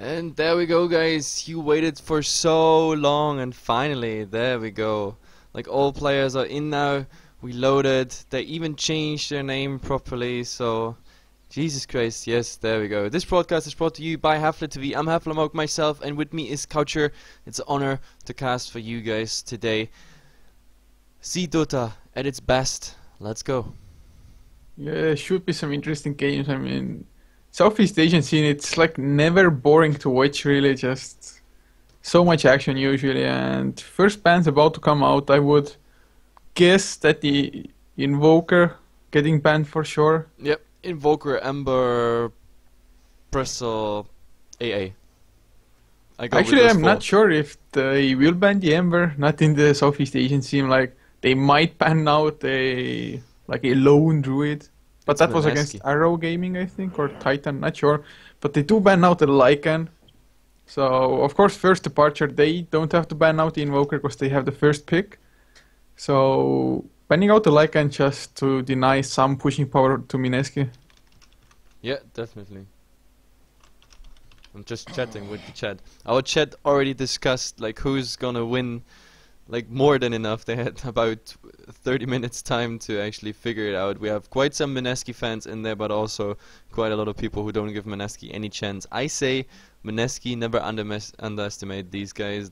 And there we go, guys. You waited for so long, and finally, there we go. Like, all players are in now. We loaded. They even changed their name properly. So, Jesus Christ, yes, there we go. This broadcast is brought to you by HeflaTV. I'm HeflaMoke myself, and with me is Coucher. It's an honor to cast for you guys today. See Dota at its best. Let's go. Yeah, should be some interesting games. I mean, Southeast Asian scene, it's like never boring to watch, really. Just so much action usually. And first band's about to come out. I would guess that the Invoker getting banned for sure. Yep, Invoker, Ember, Bristle, AA. I go with Actually, those I'm four. not sure if they will ban the Ember. Not in the Southeast Asian scene. Like they might ban out a lone druid. But It's that was against Mineski. Arrow Gaming, I think, or Titan, not sure. But they do ban out the Lycan. So, of course, first departure, they don't have to ban out the Invoker because they have the first pick. So, banning out the Lycan just to deny some pushing power to Mineski. Yeah, definitely. I'm just chatting with the chat. Our chat already discussed like who's gonna win, like more than enough. They had about 30 minutes time to actually figure it out. We have quite some Mineski fans in there, but also quite a lot of people who don't give Mineski any chance. I say Mineski, never underestimate these guys.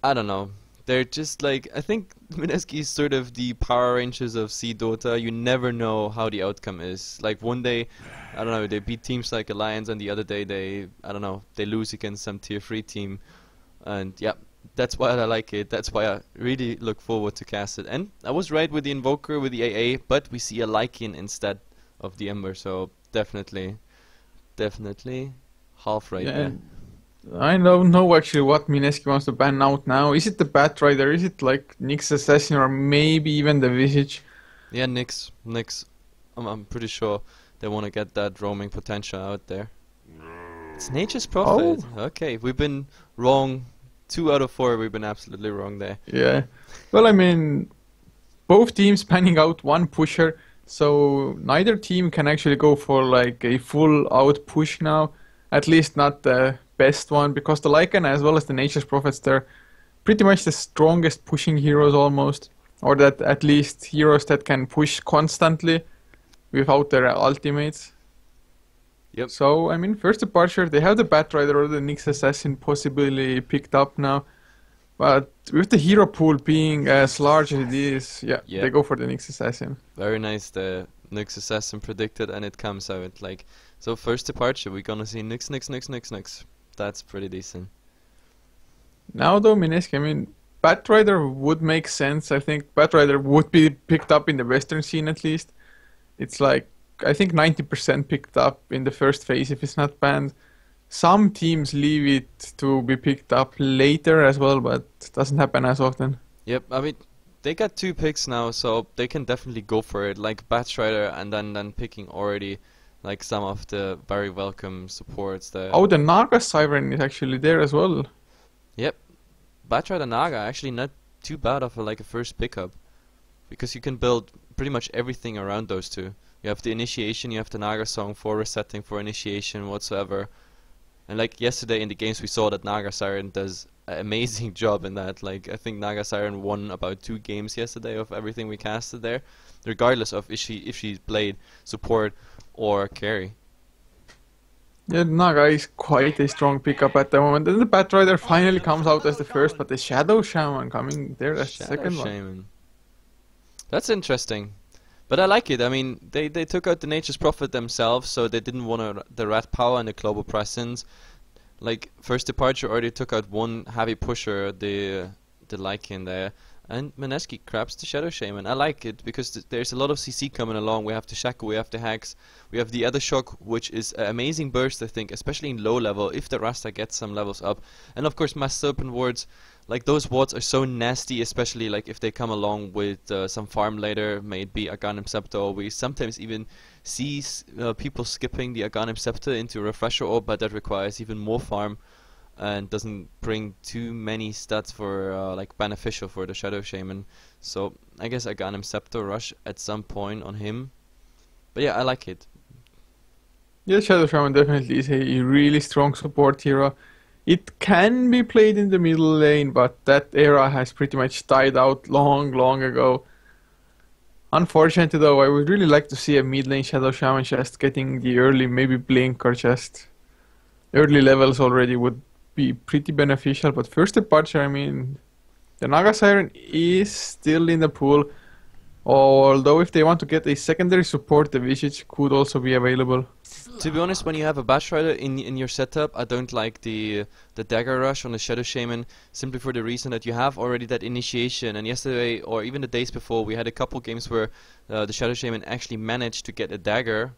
I don't know. They're just like, I think Mineski is sort of the Power Rangers of Sea Dota. You never know how the outcome is. Like one day, I don't know, they beat teams like Alliance, and the other day I don't know, they lose against some tier 3 team. And yeah, that's why I like it. That's why I really look forward to cast it. And I was right with the Invoker, with the AA, but we see a Lycan instead of the Ember. So definitely half right Yeah, there. I don't know actually what Mineski wants to ban out now. Is it the Batrider? Is it like Nyx Assassin or maybe even the Visage? Yeah, Nyx. I'm pretty sure they want to get that roaming potential out there. It's Nature's Oh, Prophet. Okay, we've been wrong. 2 out of 4, we've been absolutely wrong there. yeah. Well, I mean, both teams panning out one pusher, so neither team can actually go for like a full out push now. At least not the best one, because the Lycan as well as the Nature's Prophets, they're pretty much the strongest pushing heroes almost. Or that at least heroes that can push constantly without their ultimates. Yep. So, I mean, first departure, they have the Batrider or the Nyx Assassin possibly picked up now. But with the hero pool being as large as it is, yeah, Yeah. they go for the Nyx Assassin. Very nice. The Nyx Assassin predicted, and it comes out. Like, so first departure, we're gonna see Nyx. That's pretty decent. Now though, Mineski, I mean, Batrider would make sense. I think Batrider would be picked up in the Western scene at least. It's like, I think 90% picked up in the first phase if it's not banned. Some teams leave it to be picked up later as well, but it doesn't happen as often. Yep. I mean, they got 2 picks now, so they can definitely go for it. Like Batrider, and then picking already like some of the very welcome supports. Oh, the Naga Siren is actually there as well. Yep. Batrider Naga actually not too bad of a first pickup, because you can build pretty much everything around those two. You have the initiation, you have the Naga song for resetting, for initiation whatsoever. And like yesterday in the games we saw that Naga Siren does an amazing job in that. Like I think Naga Siren won about 2 games yesterday of everything we casted there, regardless of if she played support or carry. Yeah, Naga is quite a strong pickup at the moment. Then the Batrider finally comes out as the first, but the Shadow Shaman coming there as the Shadow second one. Shaman. That's interesting. But I like it. I mean, they took out the Nature's Prophet themselves, so they didn't want the rat power and the global presence. Like first departure already took out one heavy pusher, the Lycan there, and Mineski grabs the Shadow Shaman. I like it because there's a lot of CC coming along. We have the Shackle, we have the Hex, we have the other Shock, which is an amazing burst, I think, especially in low level if the Rasta gets some levels up. And of course, Mass Serpent Wards. Like those wards are so nasty, especially like if they come along with some farm later, maybe Aghanim Scepter. We sometimes even see people skipping the Aghanim Scepter into Refresher Orb, but that requires even more farm and doesn't bring too many stats for like beneficial for the Shadow Shaman. So I guess Aghanim Scepter rush at some point on him. But yeah, I like it. Yeah, Shadow Shaman definitely is a really strong support hero. It can be played in the middle lane, but that era has pretty much died out long, long ago. Unfortunately, though, I would really like to see a mid lane Shadow Shaman just getting the early, maybe Blink or just early levels already would be pretty beneficial. But first departure, I mean, the Naga Siren is still in the pool. Although if they want to get a secondary support, the Visage could also be available. To be honest, when you have a Bash Rider in your setup, I don't like the Dagger Rush on the Shadow Shaman, simply for the reason that you have already that initiation. And yesterday, or even the days before, we had a couple games where the Shadow Shaman actually managed to get a dagger,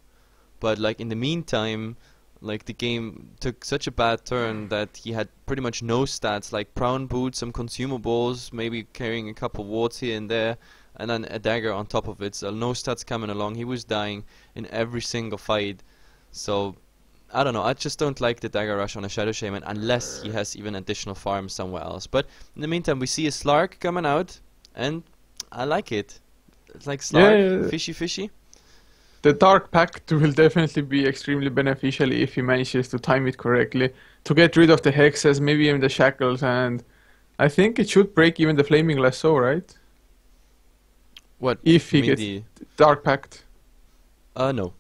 but like in the meantime, like the game took such a bad turn that he had pretty much no stats, like Brown Boots, some consumables, maybe carrying a couple wards here and there, and then a dagger on top of it. So no stats coming along. He was dying in every single fight. So I don't know. I just don't like the dagger rush on a Shadow Shaman unless he has even additional farm somewhere else. But in the meantime, we see a Slark coming out, and I like it. It's like Slark, Yeah, fishy, fishy. the Dark Pact will definitely be extremely beneficial if he manages to time it correctly. To get rid of the hexes, maybe even the shackles, and I think it should break even the Flaming Lasso, right? What? If You he mean gets the? Dark Pact. No.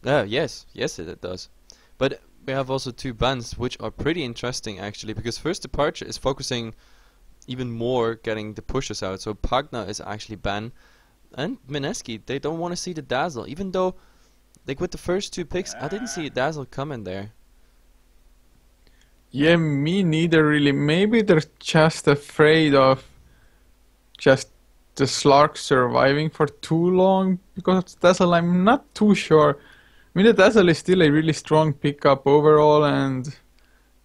Yes, it does. But we have also two bans which are pretty interesting actually, because First Departure is focusing even more getting the pushes out. So Pagna is actually banned, and Mineski, they don't want to see the Dazzle, even though like with the first two picks, I didn't see a Dazzle coming there. Yeah, me neither really. Maybe they're just afraid of just the Slark surviving for too long because of Dazzle. I'm not too sure. I mean, the Dazzle is still a really strong pickup overall, and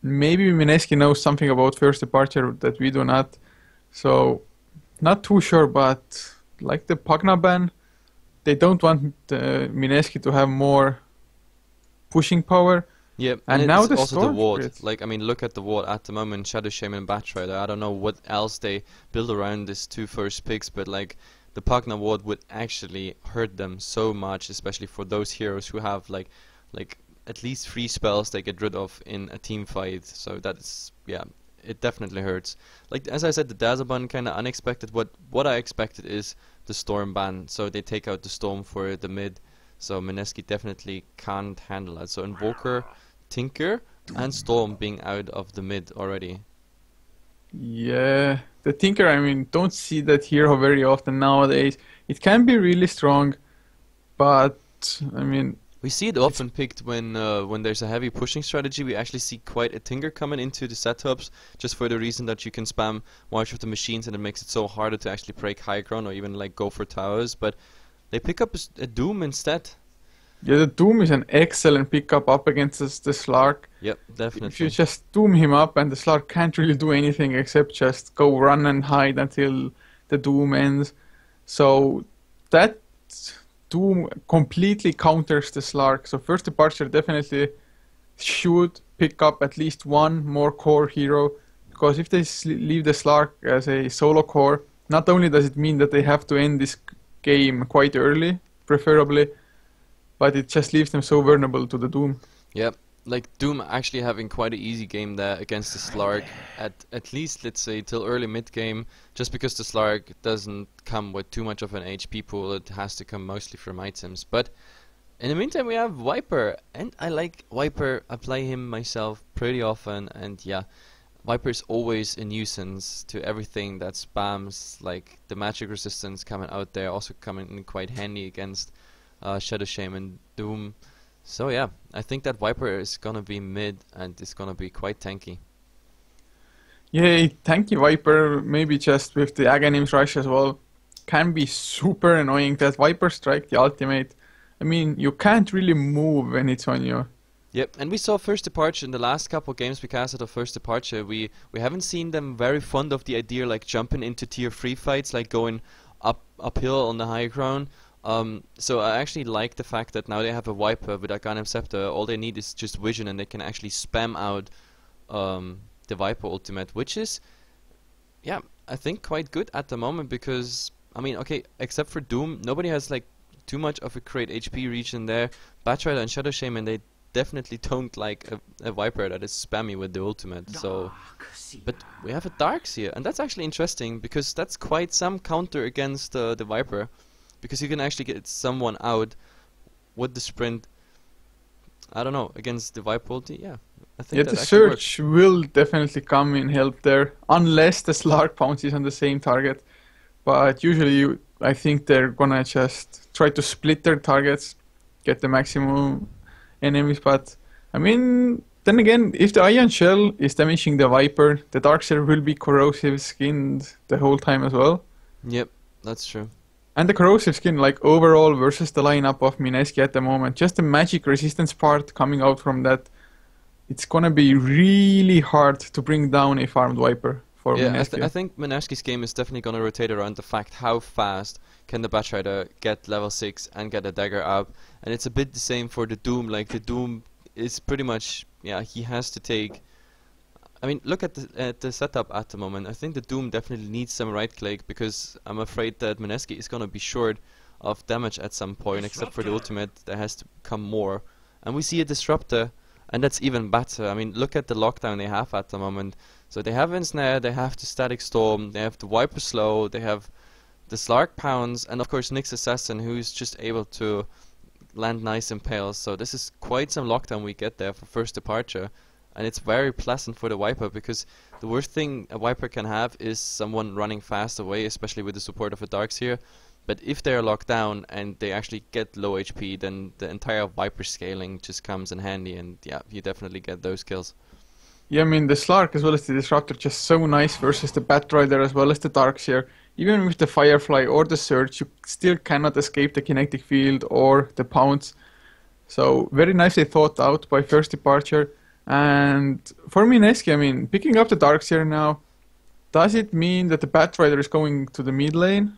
maybe Mineski knows something about First Departure that we do not. So, not too sure, but like the Pagna ban, they don't want Mineski to have more pushing power. Yeah, and And now it's the also the Storm ward. Spirit. Like, I mean, look at the ward at the moment, Shadow Shaman and Batrider. I don't know what else they build around these two first picks, but like the Pagna ward would actually hurt them so much, especially for those heroes who have like at least 3 spells they get rid of in a team fight. So that's, yeah, it definitely hurts. Like as I said, the Dazzle ban kind of unexpected. What I expected is the Storm ban, so they take out the Storm for the mid. So Mineski definitely can't handle that. So Invoker, Tinker, and Storm being out of the mid already. Yeah, the Tinker, I mean, don't see that hero very often nowadays. It can be really strong, but I mean, We see it it's often picked when there's a heavy pushing strategy. We actually see quite a Tinker coming into the setups, just for the reason that you can spam March of the Machines and it makes it so harder to actually break high ground or even like go for towers. But they pick up a Doom instead. yeah, the Doom is an excellent pickup up against the Slark. Yep, If you definitely. just Doom him up and the Slark can't really do anything except just go run and hide until the Doom ends. So that Doom completely counters the Slark. So First Departure definitely should pick up at least one more core hero, because if they leave the Slark as a solo core, not only does it mean that they have to end this game quite early, preferably, but it just leaves them so vulnerable to the Doom. Yep, like Doom actually having quite an easy game there against the Slark at least let's say till early mid game, just because the Slark doesn't come with too much of an HP pool. It has to come mostly from items. But in the meantime, we have Viper, and I like Viper. I play him myself pretty often, and yeah, Viper is always a nuisance to everything that spams. Like the magic resistance coming out there, also coming in quite handy against Shadow Shaman, Doom. So yeah, I think that Viper is gonna be mid and it's gonna be quite tanky. Yay, thank you, Viper. Maybe just with the Aghanim's Rush as well. Can be super annoying that Viper Strike, the ultimate. I mean, you can't really move when it's on you. Yep, and we saw First Departure in the last couple games we casted of First Departure. We haven't seen them very fond of the idea like jumping into tier 3 fights, like going uphill on the high ground. So I actually like the fact that now they have a Viper with Arcanum Scepter. All they need is just vision and they can actually spam out the Viper ultimate, which is, yeah, I think quite good at the moment because, I mean, okay, except for Doom, nobody has like too much of a great HP region there. Batrider and Shadow Shaman, they definitely don't like a Viper that is spammy with the ultimate. So, but we have a Darkseer, and that's actually interesting because that's quite some counter against the Viper, because you can actually get someone out with the sprint. I don't know, against the Viper ulti, yeah. I think Yeah, the Surge will definitely come in help there, unless the Slark pounces on the same target. But usually, I think they're gonna just try to split their targets, get the maximum enemies. But I mean, then again, if the Ion Shell is damaging the Viper, the Darkseer will be corrosive skinned the whole time as well. Yep, that's true. And the corrosive skin, like overall versus the lineup of Mineski at the moment, just the magic resistance part coming out from that, it's gonna be really hard to bring down a farmed Viper for Mineski. I think Mineski's game is definitely gonna rotate around the fact how fast can the Batrider get level 6 and get a dagger up, and it's a bit the same for the Doom. Like the Doom is pretty much, yeah, he has to take. I mean, look at the setup at the moment. I think the Doom definitely needs some right click, because I'm afraid that Mineski is gonna be short of damage at some point. Except for the ultimate, there has to come more, and we see a Disruptor, and that's even better. I mean, look at the lockdown they have at the moment. So they have Ensnare, they have the Static Storm, they have the Viper Slow, they have the Slark Pounds, and of course Nyx Assassin, who's just able to land nice impales. So this is quite some lockdown we get there for first departure. And it's very pleasant for the Viper, because the worst thing a Viper can have is someone running fast away, especially with the support of a Darkseer. But if they are locked down and they actually get low HP, then the entire Viper scaling just comes in handy, and yeah, you definitely get those kills. Yeah, I mean, the Slark as well as the Disruptor just so nice versus the Batrider as well as the Darkseer. Even with the Firefly or the Surge, you still cannot escape the kinetic field or the pounce. So very nicely thought out by first departure. And for Mineski, I mean, picking up the Darkseer now, does it mean that the Batrider is going to the mid lane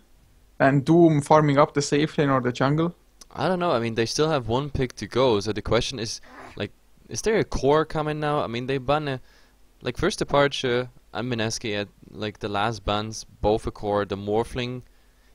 and Doom farming up the safe lane or the jungle? I don't know. I mean, they still have one pick to go, so the question is, like, is there a core coming now? I mean, they ban like first departure and Mineski at like the last bans, both a core, the Morphling.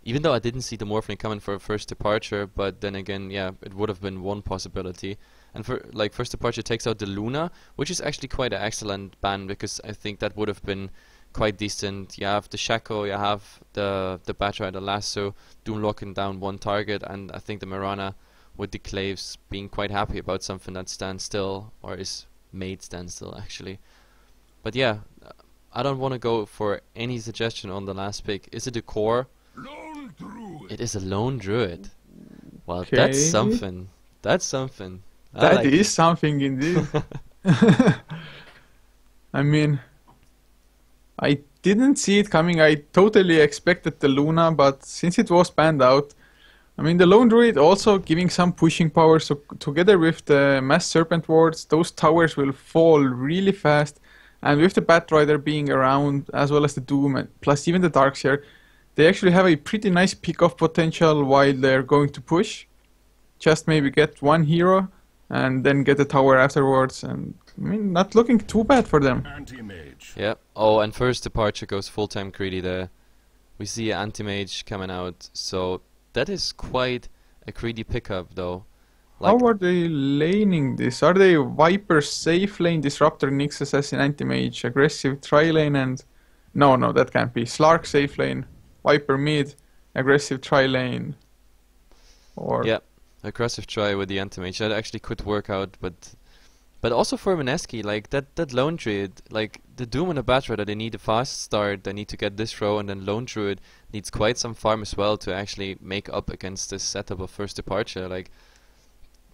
Even though I didn't see the Morphling coming for first departure, but then again, yeah, it would have been one possibility. And for like first departure takes out the Luna, which is actually quite an excellent ban, because I think that would have been quite decent. You have the Shaco, you have the Batrider Lasso, Doom locking down one target, and I think the Mirana with the Claves being quite happy about something that stands still, or is made stand still actually. But yeah, I don't want to go for any suggestion on the last pick. Is it a core? It is a lone druid. Well, Okay. that's something. That's something. That is something indeed. I mean, I didn't see it coming. I totally expected the Luna, but since it was banned out, I mean, the Lone Druid also giving some pushing power, so together with the Mass Serpent wards, those towers will fall really fast. And with the Batrider being around, as well as the Doom, and plus even the Darkseer, they actually have a pretty nice pick-off potential while they're going to push. Just maybe get one hero, and then get the tower afterwards, and I mean, not looking too bad for them. Yeah. Oh, and first departure goes full-time greedy there. We see an anti-mage coming out, so that is quite a greedy pickup though. How are they laning this? Are they Viper, safe lane, Disruptor, Nyx Assassin, anti-mage, aggressive, tri-lane, and... No, that can't be. Slark, safe lane, Viper mid, aggressive, tri-lane, or... Yeah, aggressive try with the anti-mage. That actually could work out, but also for Mineski, like that Lone Druid, like the Doom and the Batrider, they need a fast start, they need to get this row, and then Lone Druid needs quite some farm as well to actually make up against this setup of first departure. Like,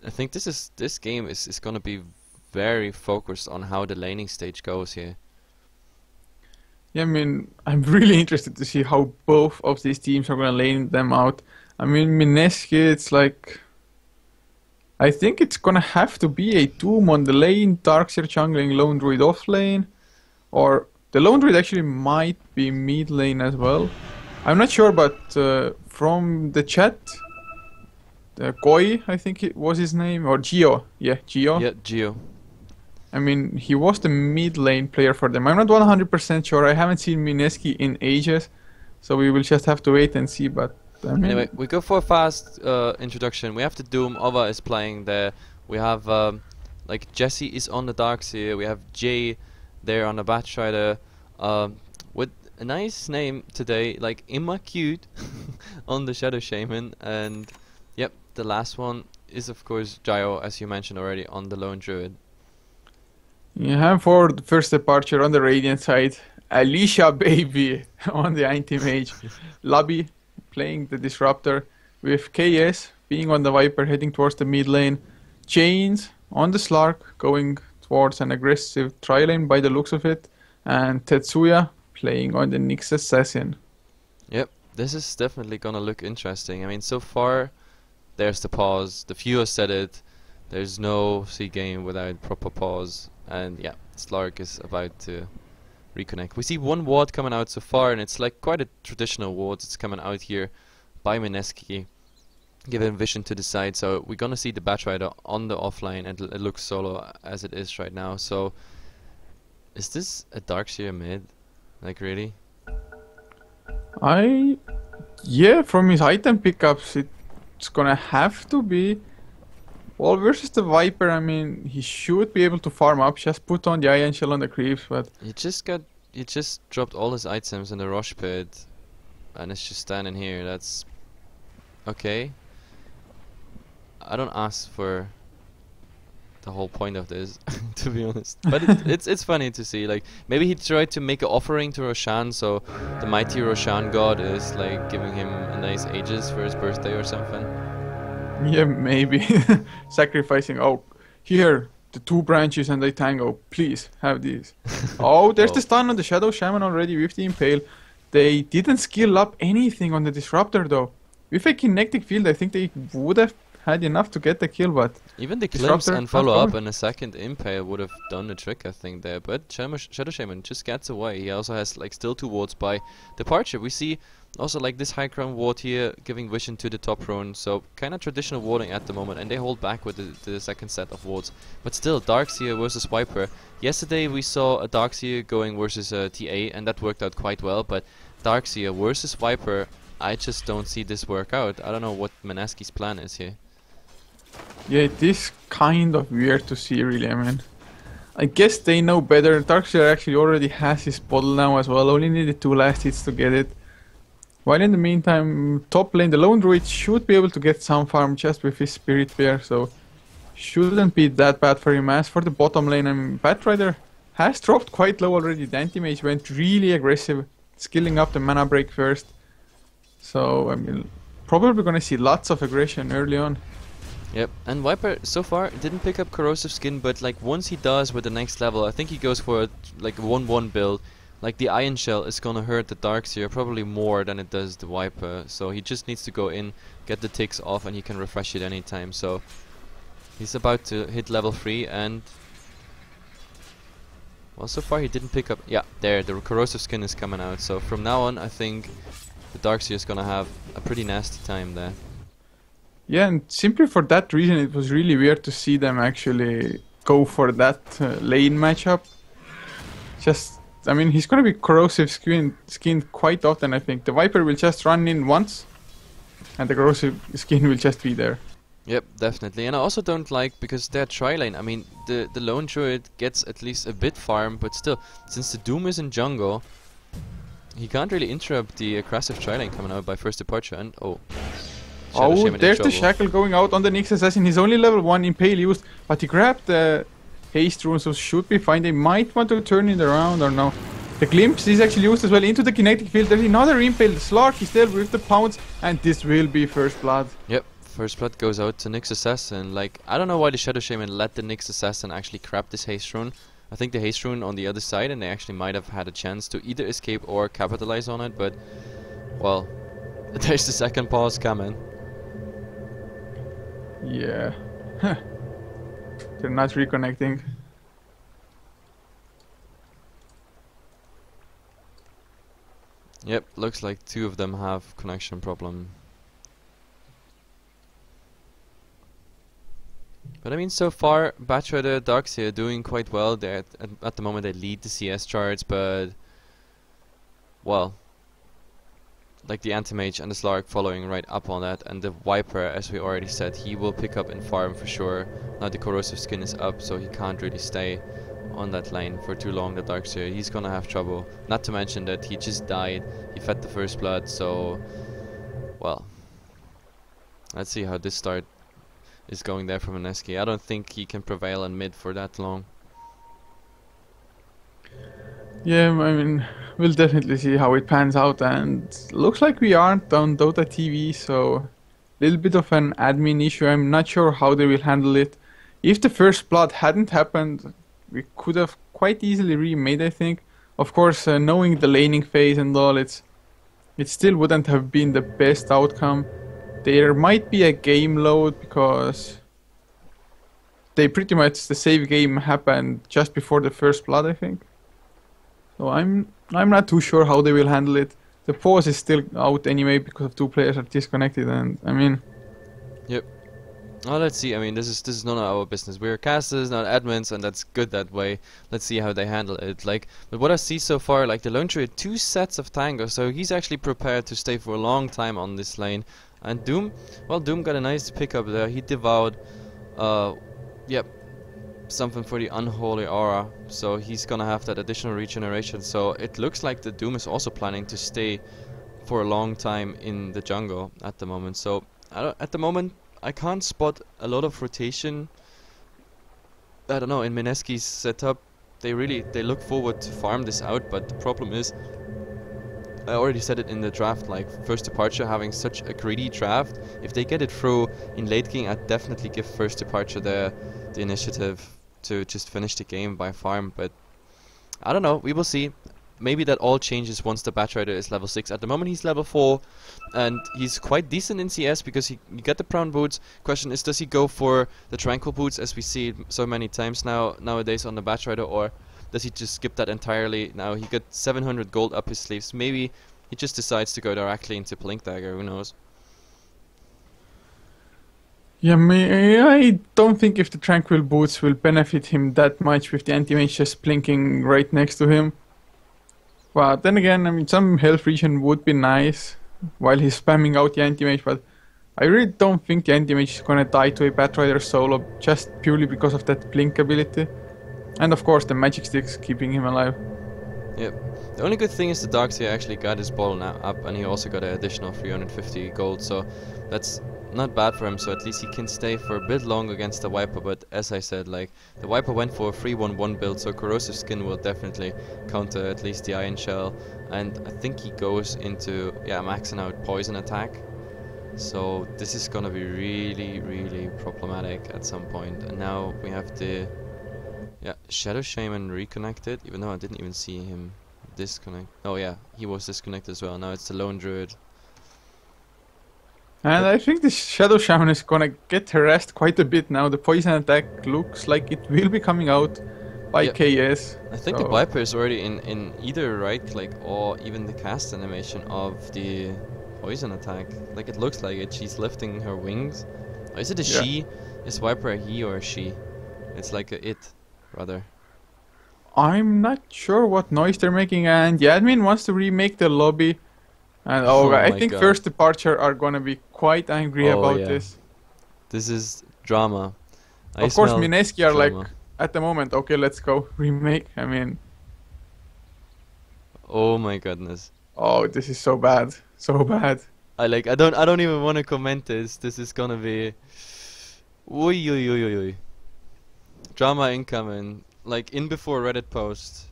I think this game is gonna be very focused on how the laning stage goes here. Yeah, I mean, I'm really interested to see how both of these teams are gonna lane them out. I mean, Mineski, it's like... I think it's gonna have to be a Doom on the lane, Darkseer jungling, Lone Druid off lane, or the Lone Druid actually might be mid lane as well. I'm not sure, but from the chat, Koi, I think it was his name, or Gio. Yeah, Gio. Yeah, Geo. I mean, he was the mid lane player for them. I'm not 100% sure. I haven't seen Mineski in ages, so we will just have to wait and see. But I mean, Anyway, we go for a fast introduction. We have the Doom. Ova is playing there. We have like Jesse is on the Darkseer. We have Jay there on the Batrider. With a nice name today, like Imma Cute on the Shadow Shaman. And yep, the last one is of course Gyro, as you mentioned already, on the Lone Druid. yeah, for the first departure on the Radiant side, Alicia baby on the anti-mage. Lobby playing the Disruptor with KS being on the Viper heading towards the mid lane. Chains on the Slark going towards an aggressive tri-lane by the looks of it. And Tetsuya playing on the Nyx Assassin. Yep, this is definitely gonna look interesting. I mean, so far, there's the pause. The viewer said it. There's no C game without proper pause. And yeah, Slark is about to reconnect. We see one ward coming out so far, and it's like quite a traditional ward. It's coming out here by Mineski, giving vision to the side. So we're gonna see the Batrider on the offline, and it looks solo as it is right now. So is this a Darkseer mid? Like really? Yeah, from his item pickups, it's gonna have to be. Well, versus the Viper, I mean, he should be able to farm up. Just put on the Iron Shell on the creeps, but He just dropped all his items in the Rosh pit, and it's just standing here. That's okay. I don't ask for the whole point of this, to be honest. But it's funny to see. Like maybe he tried to make an offering to Roshan, so the mighty Roshan god is like giving him a nice Aegis for his birthday or something. yeah, maybe sacrificing. Oh, here the 2 branches and they tango. Please have these. Oh, there's the stun on the Shadow Shaman already with the Impale. They didn't skill up anything on the Disruptor though. With a kinetic field, I think they would have had enough to get the kill, but Even the glimpse Disruptor and not follow up covered. and a second impale would have done the trick, I think, there. But Shadow Shaman just gets away. He also has like still 2 wards by departure. We see also like this high ground ward here giving vision to the top rune. So kind of traditional warding at the moment, and they hold back with the second set of wards. But still, Darkseer versus Viper. Yesterday we saw a Darkseer going versus a TA, and that worked out quite well. But Darkseer versus Viper, I just don't see this work out. I don't know what Mineski's plan is here. yeah, it is kind of weird to see, really. I mean, I guess they know better. Darkseer actually already has his bottle now as well. Only needed 2 last hits to get it. While in the meantime, top lane, the Lone Druid should be able to get some farm just with his Spirit Bear, so shouldn't be that bad for him. As for the bottom lane, I mean, Batrider has dropped quite low already. The anti-mage went really aggressive, skilling up the mana break first. So, I mean, probably gonna see lots of aggression early on. Yep, and Viper so far didn't pick up corrosive skin, but like once he does with the next level, I think he goes for like a 1-1 build. Like the Iron Shell is gonna hurt the Darkseer probably more than it does the Viper, so he just needs to go in, get the ticks off, and he can refresh it anytime. So he's about to hit level 3, and well, so far he didn't pick up. Yeah, there, the corrosive skin is coming out. So from now on, I think the Darkseer is gonna have a pretty nasty time there. Yeah, and simply for that reason, it was really weird to see them actually go for that lane matchup. Just, I mean, he's gonna be corrosive skinned quite often, I think. The Viper will just run in once, and the corrosive skin will just be there. Yep, definitely. And I also don't like, because they're tri-lane, I mean, the Lone Druid gets at least a bit farm, but still, since the Doom is in jungle, he can't really interrupt the aggressive tri-lane coming out by first departure, and Shadow Oh, Shaman in there's the trouble. Shackle going out on the Nyx Assassin. He's only level 1 Impale used, but he grabbed the Haste Rune, so should be fine. They might want to turn it around or no. The Glimpse is actually used as well into the kinetic field. There's another Impale. The Slark is there with the pounce, and this will be first blood. Yep, first blood goes out to Nyx Assassin. Like, I don't know why the Shadow Shaman let the Nyx Assassin actually grab this Haste Rune. I think the Haste Rune on the other side, and they actually might have had a chance to either escape or capitalize on it, but, well, there's the second pause coming. Yeah. They're not reconnecting. Yep, looks like 2 of them have connection problem. But I mean, so far, Batrider, Darkseer doing quite well. They're at the moment they lead the CS charts, but well, like the Anti-Mage and the Slark following right up on that, and the Viper, as we already said, he will pick up in farm for sure. Now the Corrosive Skin is up, so he can't really stay on that lane for too long, the Darkseer. He's gonna have trouble. Not to mention that he just died, he fed the first blood, so... well... let's see how this start is going there for Mineski. I don't think he can prevail in mid for that long. Yeah, I mean, we'll definitely see how it pans out, and looks like we aren't on Dota TV, so little bit of an admin issue. I'm not sure how they will handle it. If the first blood hadn't happened, we could have quite easily remade, I think. Of course, knowing the laning phase and all, it still wouldn't have been the best outcome. There might be a game load because they pretty much, the save game happened just before the first blood, I think. So I'm not too sure how they will handle it. The pause is still out anyway because of two players are disconnected, and I mean... Yep. Well, let's see. I mean, this is none of our business. We're casters, not admins, and that's good that way. Let's see how they handle it. Like, but what I see so far, like the lone tree had 2 sets of tango, so he's actually prepared to stay for a long time on this lane. And Doom, well, Doom got a nice pickup there. He devoured, yep, something for the Unholy Aura, so he's gonna have that additional regeneration. So it looks like the Doom is also planning to stay for a long time in the jungle at the moment. So at the moment I can't spot a lot of rotation. I don't know, in Mineski's setup they look forward to farm this out, but the problem is, I already said it in the draft, like First Departure having such a greedy draft, if they get it through in late game, I'd definitely give First Departure the initiative to just finish the game by farm, but I don't know, we will see. Maybe that all changes once the Batrider is level 6. At the moment he's level 4, and he's quite decent in CS because you get the brown boots. Question is, does he go for the tranquil boots as we see so many times nowadays on the Batrider, or does he just skip that entirely? Now he got 700 gold up his sleeves. Maybe he just decides to go directly into Blink Dagger, who knows? Yeah, I don't think if the Tranquil Boots will benefit him that much with the Anti-Mage just blinking right next to him. But then again, I mean, some health regen would be nice while he's spamming out the Anti-Mage, but I really don't think the Anti-Mage is gonna die to a Batrider solo just purely because of that blink ability. And of course the magic sticks keeping him alive. Yep. The only good thing is the Darkseer actually got his ball now up, and he also got an additional 350 gold, so that's not bad for him, so at least he can stay for a bit long against the Viper. But as I said, like, the Viper went for a 3-1-1 build, so Corrosive Skin will definitely counter at least the Iron Shell, and I think he goes into, yeah, maxing out Poison Attack. So this is gonna be really problematic at some point. And now we have the, yeah, Shadow Shaman reconnected, even though I didn't even see him disconnect. Oh yeah, he was disconnected as well. Now it's the Lone Druid. And I think the Shadow Shaman is gonna get harassed quite a bit now. The Poison Attack looks like it will be coming out by KS. I think the Viper is already in either right click or even the cast animation of the Poison Attack. Like, it looks like it. She's lifting her wings. Or is it a she? Is Viper a he or a she? It's like a it, rather. I'm not sure what noise they're making, and the admin wants to remake the lobby. And I think God. First Departure are gonna be quite angry about this. This is drama. Of course, Mineski are like, at the moment, okay, let's go remake. I mean, oh my goodness. Oh, this is so bad, so bad. I don't even want to comment this. This is gonna be, oi. Drama incoming. Like, in before Reddit post.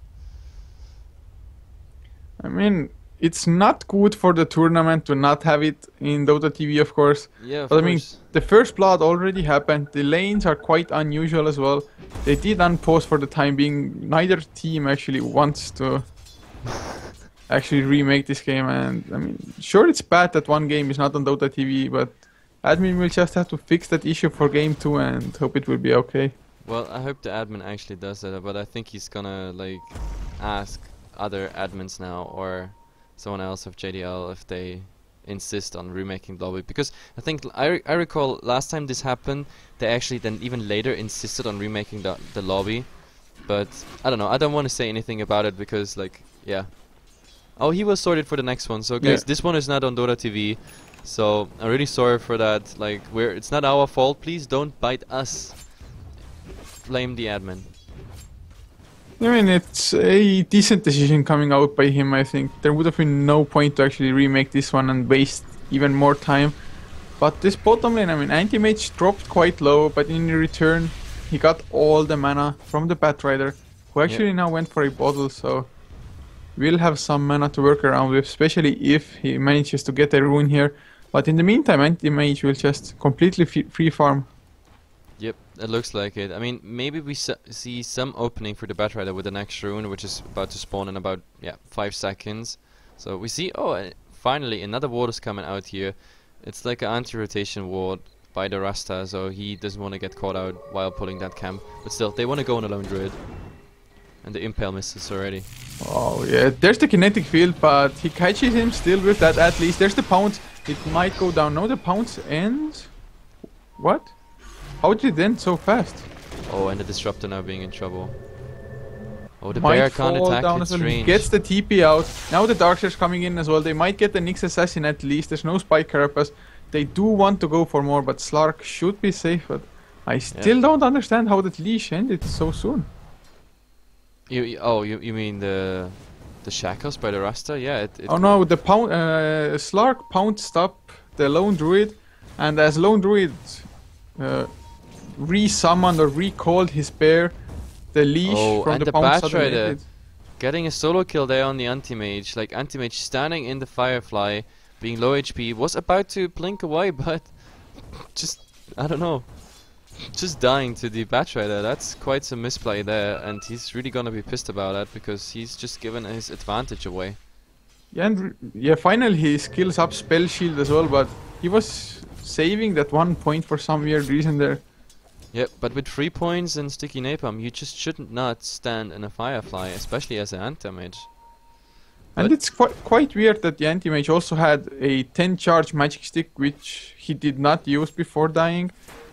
I mean, it's not good for the tournament to not have it in Dota TV, of course. Yeah, but I mean, the first blood already happened. The lanes are quite unusual as well. They did unpause for the time being. Neither team actually wants to actually remake this game. And I mean, sure, it's bad that one game is not on Dota TV, but admin will just have to fix that issue for game 2 and hope it will be okay. Well, I hope the admin actually does that, but I think he's gonna, like, ask other admins now or someone else of JDL if they insist on remaking the lobby, because I think I recall last time this happened, they actually then even later insisted on remaking the lobby, but I don't know, I don't want to say anything about it because, like, yeah, Oh, he was sorted for the next one. So guys, this one is not on Dota TV. So I'm really sorry for that. Like, it's not our fault. Please don't bite us. Blame the admin. I mean, it's a decent decision coming out by him, I think. There would have been no point to actually remake this one and waste even more time. But this bottom lane, I mean, Anti-Mage dropped quite low, but in return, he got all the mana from the Batrider, who actually now went for a bottle, so we'll have some mana to work around with, especially if he manages to get a rune here. But in the meantime, Anti-Mage will just completely free farm. Yep, it looks like it. I mean, maybe we see some opening for the Batrider with the next rune, which is about to spawn in about 5 seconds. So we see, finally another ward is coming out here. It's like an anti-rotation ward by the Rasta, so he doesn't want to get caught out while pulling that camp. But still, they want to go on a lone druid. And the impale misses already. Oh yeah, there's the kinetic field, but he catches him still with that at least. There's the pounce. It might go down. No, the pounce ends. What? How did it end so fast? Oh, and the disruptor now being in trouble. Oh, the might bear can't attack, it's well. He range. gets the TP out. Now the Darkseid's coming in as well. They might get the Nyx Assassin at least. There's no Spike Carapace. They do want to go for more, but Slark should be safe. But I still don't understand how that leash ended so soon. You mean the shackles by the Rasta? Yeah. Oh no, the Slark pounced up the Lone Druid, and as Lone Druid re-summoned or recalled his bear, the leash from the pounce suddenly ended. Getting a solo kill there on the Anti-Mage, like Anti-Mage standing in the Firefly, being low HP, was about to blink away, but just, I don't know, just dying to the Batrider. That's quite some misplay there, and he's really gonna be pissed about that because he's just given his advantage away. Yeah, and finally he skills up Spell Shield as well, but he was saving that 1 point for some weird reason there. Yeah, but with 3 points and Sticky Napalm, you just should not stand in a Firefly, especially as an Anti-Mage. And it's quite weird that the Anti-Mage also had a 10 charge magic stick, which he did not use before dying.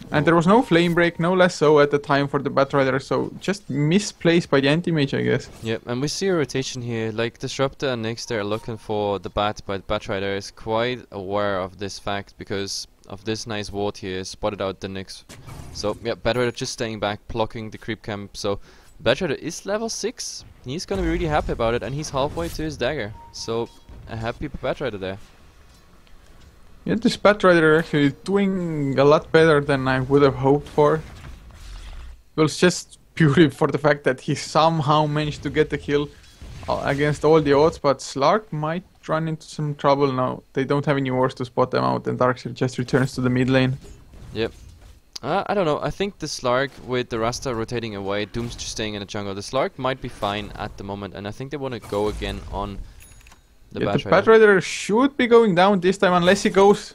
And there was no Flame Break, no lasso at the time for the Batrider, so just misplaced by the Anti-Mage, I guess. Yep, and we see a rotation here, like Disruptor and Nyx, they're looking for the Bat, but Batrider is quite aware of this fact because of this nice ward here, spotted out the Nyx. So, yeah, Batrider just staying back, blocking the creep camp, so Batrider is level 6, he's gonna be really happy about it, and he's halfway to his dagger, so a happy Batrider there. Yeah, this Batrider actually doing a lot better than I would have hoped for. It was just purely for the fact that he somehow managed to get the kill against all the odds, but Slark might run into some trouble now. They don't have any wars to spot them out, and Darkseid just returns to the mid lane. Yep. I don't know, I think the Slark with the Rasta rotating away, Doom's just staying in the jungle. The Slark might be fine at the moment, and I think they want to go again on the Batrider. The Batrider should be going down this time, unless he goes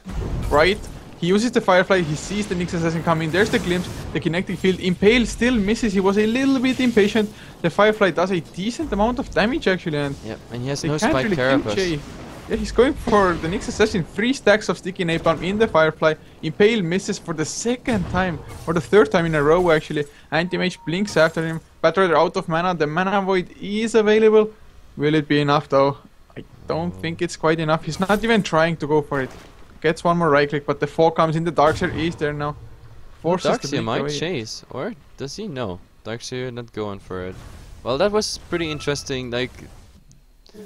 right. He uses the Firefly, he sees the Nyx Assassin coming, there's the glimpse, the kinetic field. Impale still misses, he was a little bit impatient. The Firefly does a decent amount of damage actually, and yep, and he has no Spike Carapace. Yeah, he's going for the Nyx Assassin, 3 stacks of Sticky Napalm in the Firefly. Impale misses for the 2nd time, or the 3rd time in a row actually. Anti-Mage blinks after him, Batrider out of mana, the Mana Void is available. Will it be enough though? I don't think it's quite enough, he's not even trying to go for it. Gets one more right click, but the 4 comes in, the Darkseid is there now. Forces Darkseid might chase, or does he? No, Darkseid not going for it. Well, that was pretty interesting, like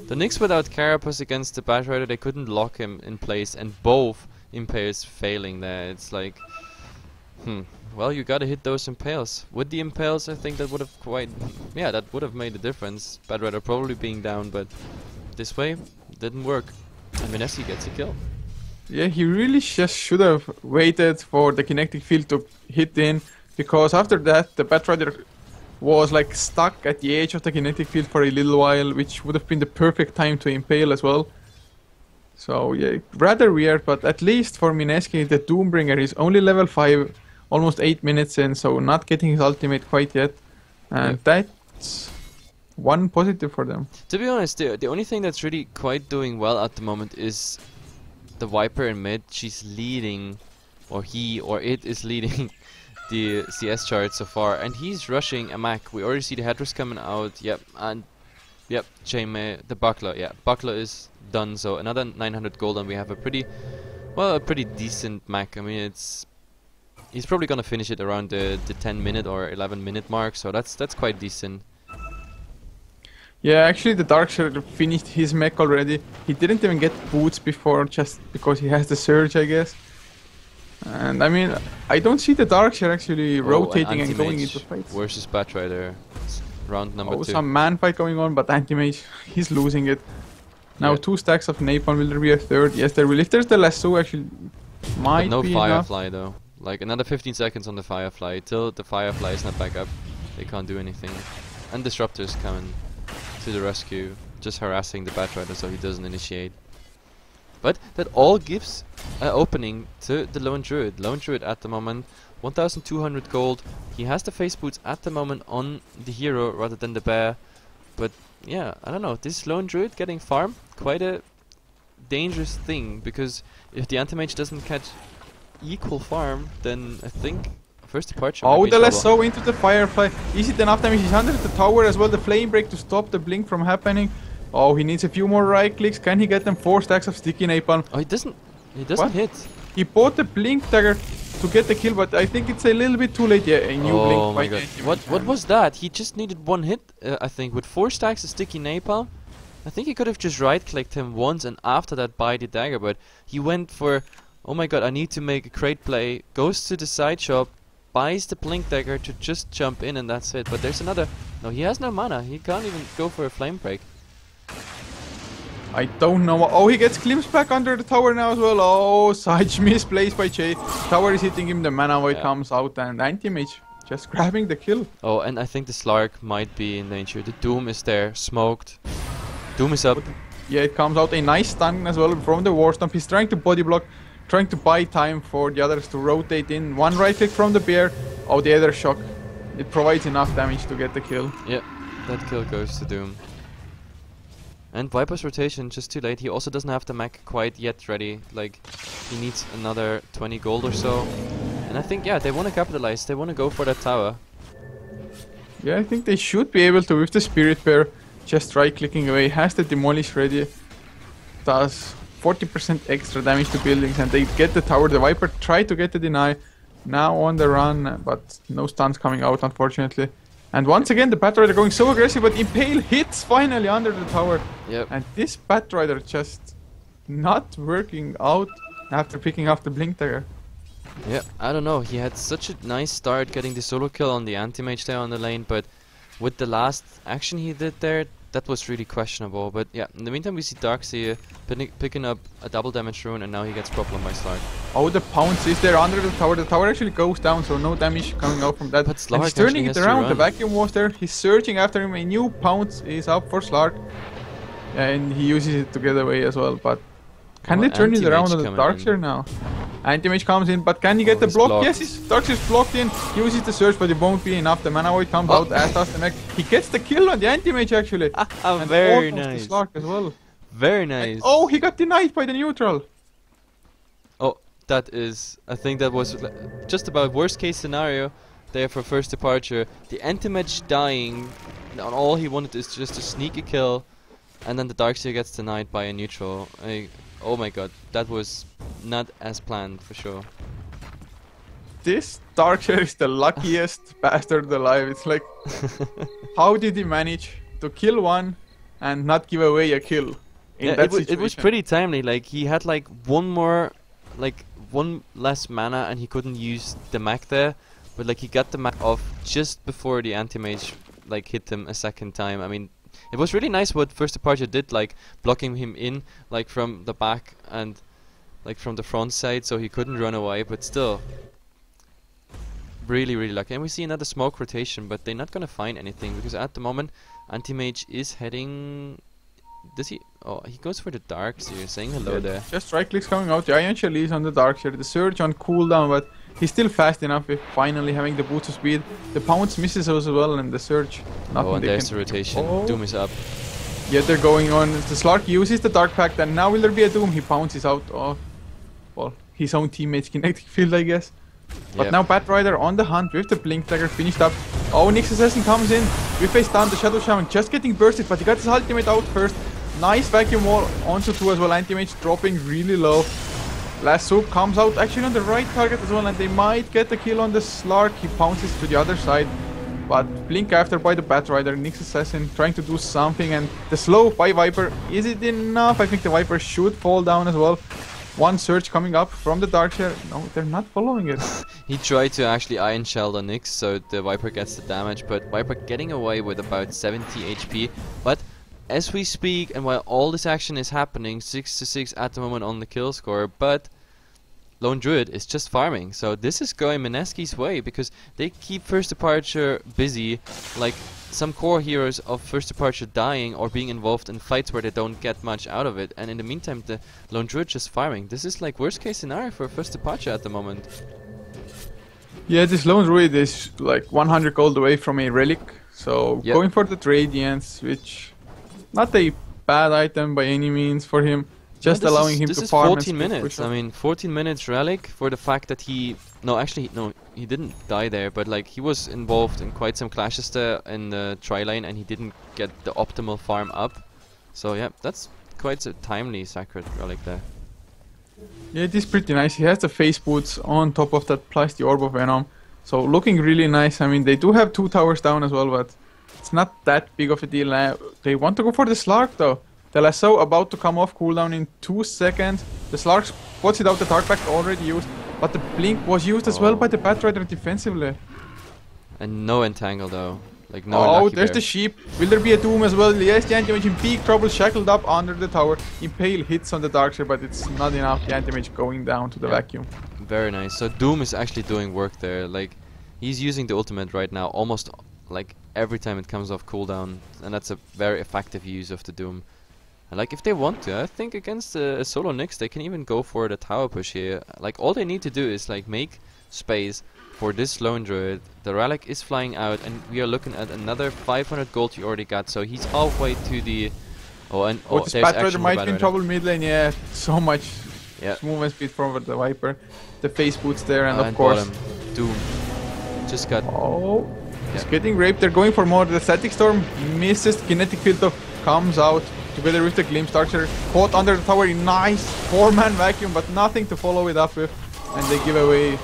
the Nyx without Carapace against the Batrider, they couldn't lock him in place, and both Impales failing there. It's like, well, you gotta hit those Impales. With the Impales, I think that would have that would have made a difference. Batrider probably being down, but this way, didn't work. And Mineski gets a kill. Yeah, he really just should have waited for the kinetic field to hit in, because after that, the Batrider was like stuck at the edge of the kinetic field for a little while, which would have been the perfect time to impale as well. So yeah, rather weird, but at least for Mineski, the Doombringer is only level 5, almost 8 minutes in, so not getting his ultimate quite yet. And that's one positive for them. To be honest, the only thing that's really quite doing well at the moment is the Viper in mid. She's leading, or he or it is leading the CS chart so far, and he's rushing a Mac. We already see the headrest coming out, yep, and Yep, chainmail, the buckler. Yeah, buckler is done. So another 900 gold, and we have a pretty decent mech. I mean, he's probably gonna finish it around the 10-minute or 11-minute mark. So that's quite decent. Yeah, actually the Darkshire finished his mech already. He didn't even get boots before, just because he has the surge, I guess. And I mean, I don't see the Darkshire actually rotating and going into fights. Versus Batrider. Round number 2. Some man fight going on, but Anti-Mage, he's losing it. Now 2 stacks of Napalm, will there be a third? Yes, there will. If there's the lasso, actually, might but no be Firefly though. Like another 15 seconds on the Firefly. Till the Firefly is not back up, they can't do anything. And Disruptor's coming to the rescue, just harassing the Batrider so he doesn't initiate. But that all gives an opening to the Lone Druid. Lone Druid at the moment, 1,200 gold. He has the face boots at the moment on the hero rather than the bear. But yeah, I don't know. This Lone Druid getting farm, quite a dangerous thing, because if the Anti-Mage doesn't catch equal farm, then I think first departure. Oh, the lasso into the Firefly. Is it enough damage? He's under the tower as well. The flame break to stop the blink from happening. Oh, he needs a few more right clicks. Can he get them 4 stacks of sticky napalm? Oh, he doesn't hit. He bought the blink dagger to get the kill, but I think it's a little bit too late. Yeah, a new blink. Oh my god. What was that? He just needed 1 hit, I think, with 4 stacks of sticky napalm. I think he could have just right clicked him once and after that buy the dagger, but he went for, oh my god, I need to make a crate play, goes to the side shop, buys the blink dagger to just jump in, and that's it. But there's another. No, he has no mana. He can't even go for a flame break. I don't know. Oh, he gets glimpse back under the tower now as well. Oh, Sage misplaced by Jay. Tower is hitting him. The mana void comes out, and Anti-Mage just grabbing the kill. Oh, and I think the Slark might be in danger. The Doom is there, smoked. Doom is up. Yeah, it comes out a nice stun as well from the War Stomp. He's trying to body block, trying to buy time for the others to rotate in. 1 right click from the bear. Oh, the other shock. It provides enough damage to get the kill. Yeah, that kill goes to Doom. And Viper's rotation, just too late. He also doesn't have the mech quite yet ready. Like, he needs another 20 gold or so. And I think, yeah, they want to capitalize. They want to go for that tower. Yeah, I think they should be able to with the Spirit Bear. Just right-clicking away. Has the Demolish ready. Does 40% extra damage to buildings. And they get the tower. The Viper tried to get the deny. Now on the run, but no stuns coming out, unfortunately. And once again, the Batrider going so aggressive, but Impale hits finally under the tower. Yep. And this Batrider just not working out after picking up the blink dagger. Yeah, I don't know. He had such a nice start getting the solo kill on the Anti-Mage there on the lane, but with the last action he did there, that was really questionable. But yeah, in the meantime we see Darkseer picking up a double damage rune, and now he gets problem by Slark. Oh, the pounce is there under the tower. The tower actually goes down, so no damage coming out from that. But Slark, and he's turning it around. The vacuum was there. He's searching after him. A new pounce is up for Slark. And he uses it to get away as well. But can they turn it around on the Darkseer now? Anti-Mage comes in, but can he get the block? Blocked. Yes, Darkseer's blocked in. He uses the surge, but it won't be enough. The mana void comes out, as does the mech. He gets the kill on the Anti-Mage actually. And very almost nice. the Slark as well. Very nice. And, oh, he got denied by the neutral. Oh, that is, I think that was just about worst case scenario there for first departure. The Anti-Mage dying, and all he wanted is just to sneak a kill, and then the Darkseer gets denied by a neutral. Oh my god, that was not as planned for sure. This Darkseer is the luckiest bastard alive. It's like, how did he manage to kill one and not give away a kill in that situation? It was pretty timely. Like, he had like one less mana and he couldn't use the mech there, but like he got the mech off just before the Anti-Mage like hit him a second time. I mean, it was really nice what First Departure did, like blocking him in like from the back and like from the front side so he couldn't run away, but still really lucky. And we see another smoke rotation, but they're not gonna find anything because at the moment Anti-Mage is heading. Does he? Oh, he goes for the Darkseer, saying hello there. Just right clicks coming out. The Iron Shell is on the Darkseer. The Surge on cooldown, but he's still fast enough with finally having the boost of speed. The Pounce misses as well, and the Surge. Oh, and there's the rotation. Oh. Doom is up. Yeah, they're going on. The Slark uses the Dark Pact, and now will there be a Doom? He pounces out of, well, his own teammate's kinetic field, I guess. But now Batrider on the hunt with the Blink Dagger finished up. Oh, Nyx Assassin comes in with a stun, the Shadow Shaman just getting bursted, but he got his ultimate out first. Nice vacuum wall onto 2 as well, anti-mage dropping really low. Last Soup comes out actually on the right target as well, and they might get the kill on the Slark. He pounces to the other side, but Blink after by the Batrider. Nyx Assassin trying to do something, and the slow by Viper. Is it enough? I think the Viper should fall down as well. One surge coming up from the Darkshare. No, they're not following it. He tried to actually Iron Shell the Nyx, so the Viper gets the damage, but Viper getting away with about 70 HP. But as we speak, and while all this action is happening, 6-6 at the moment on the kill score, but Lone Druid is just farming. So this is going Mineski's way, because they keep First Departure busy, like some core heroes of First Departure dying or being involved in fights where they don't get much out of it, and in the meantime the Lone Druid just farming. This is like worst case scenario for First Departure at the moment. Yeah, this Lone Druid is like 100 gold away from a relic, so going for the Radiance, which not a bad item by any means for him. Just allowing him to farm. This is 14 minutes. I mean, 14 minutes relic for the fact that he... No, actually, no, he didn't die there, but like he was involved in quite some clashes there in the tri-lane, and he didn't get the optimal farm up. So yeah, that's quite a timely sacred relic there. Yeah, it is pretty nice. He has the face boots on top of that plus the Orb of Venom. So looking really nice. I mean, they do have 2 towers down as well, but it's not that big of a deal. They want to go for the Slark though. The lasso about to come off cooldown in 2 seconds. The Slark spots it out, the Dark Pact already used, but the Blink was used as well by the Batrider defensively. And no entangle though. Like no. Oh, there's the sheep. Will there be a Doom as well? Yes, the anti-mage in big trouble, shackled up under the tower. Impale hits on the Darkshare, but it's not enough. The anti-mage going down to the vacuum. Very nice. So Doom is actually doing work there. Like he's using the ultimate right now, almost like every time it comes off cooldown, and that's a very effective use of the Doom. And like if they want to, I think against a solo Nyx they can even go for the tower push here. Like all they need to do is like make space for this Lone Druid. The relic is flying out, and we are looking at another 500 gold he already got. So he's halfway to the... this Batrider might be in trouble mid lane. Yeah, so much movement speed from the Viper. The face boots there, and of course Doom just got... Oh, he's getting raped. They're going for more. The Static Storm misses. Kinetic Field though comes out together with the Glimpse Darkshare. Caught under the tower. Nice 4-man vacuum, but nothing to follow it up with. And they give away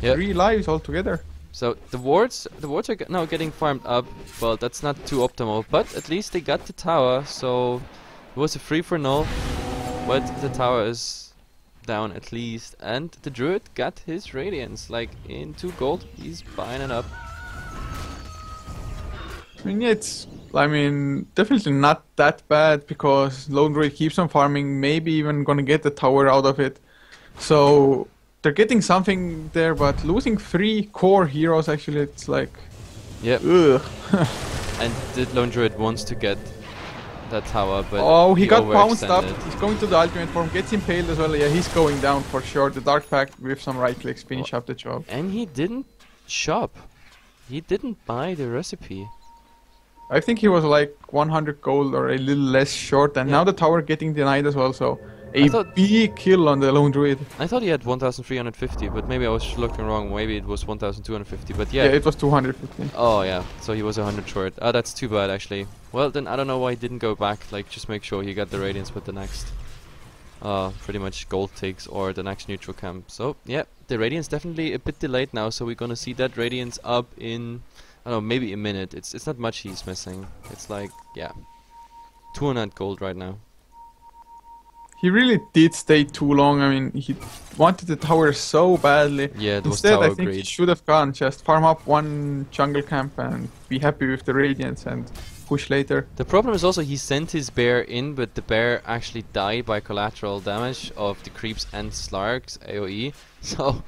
3 lives altogether. So the wards are now getting farmed up. Well, that's not too optimal, but at least they got the tower. So it was a free for null, but the tower is down at least, and the Druid got his Radiance. Like in 2 gold, he's buying it up. I mean, it's definitely not that bad, because Lone Druid keeps on farming, maybe even gonna get the tower out of it. So they're getting something there, but losing 3 core heroes, actually, it's like... Yep. Ugh. And the Lone Druid wants to get that tower, but... Oh, he got pounced up. He's going to the ultimate form, gets impaled as well. Yeah, he's going down for sure. The Dark Pact with some right clicks finish up the job. And he didn't shop. He didn't buy the recipe. I think he was like 100 gold or a little less short, and now the tower getting denied as well, so a big kill on the Lone Druid. I thought he had 1350, but maybe I was looking wrong. Maybe it was 1250, but yeah, it was 250. Oh yeah, so he was 100 short. Oh, that's too bad actually. Well, then I don't know why he didn't go back. Like, just make sure he got the Radiance with the next pretty much gold takes or the next neutral camp. So yeah, the Radiance definitely a bit delayed now, so we're gonna see that Radiance up in, I don't know, maybe a minute. It's not much he's missing. It's like, yeah, 200 gold right now. He really did stay too long. I mean, he wanted the tower so badly. Yeah, instead I think he should have gone, just farm up 1 jungle camp and be happy with the Radiance and push later. The problem is also he sent his bear in, but the bear actually died by collateral damage of the creeps and Slark's AoE. So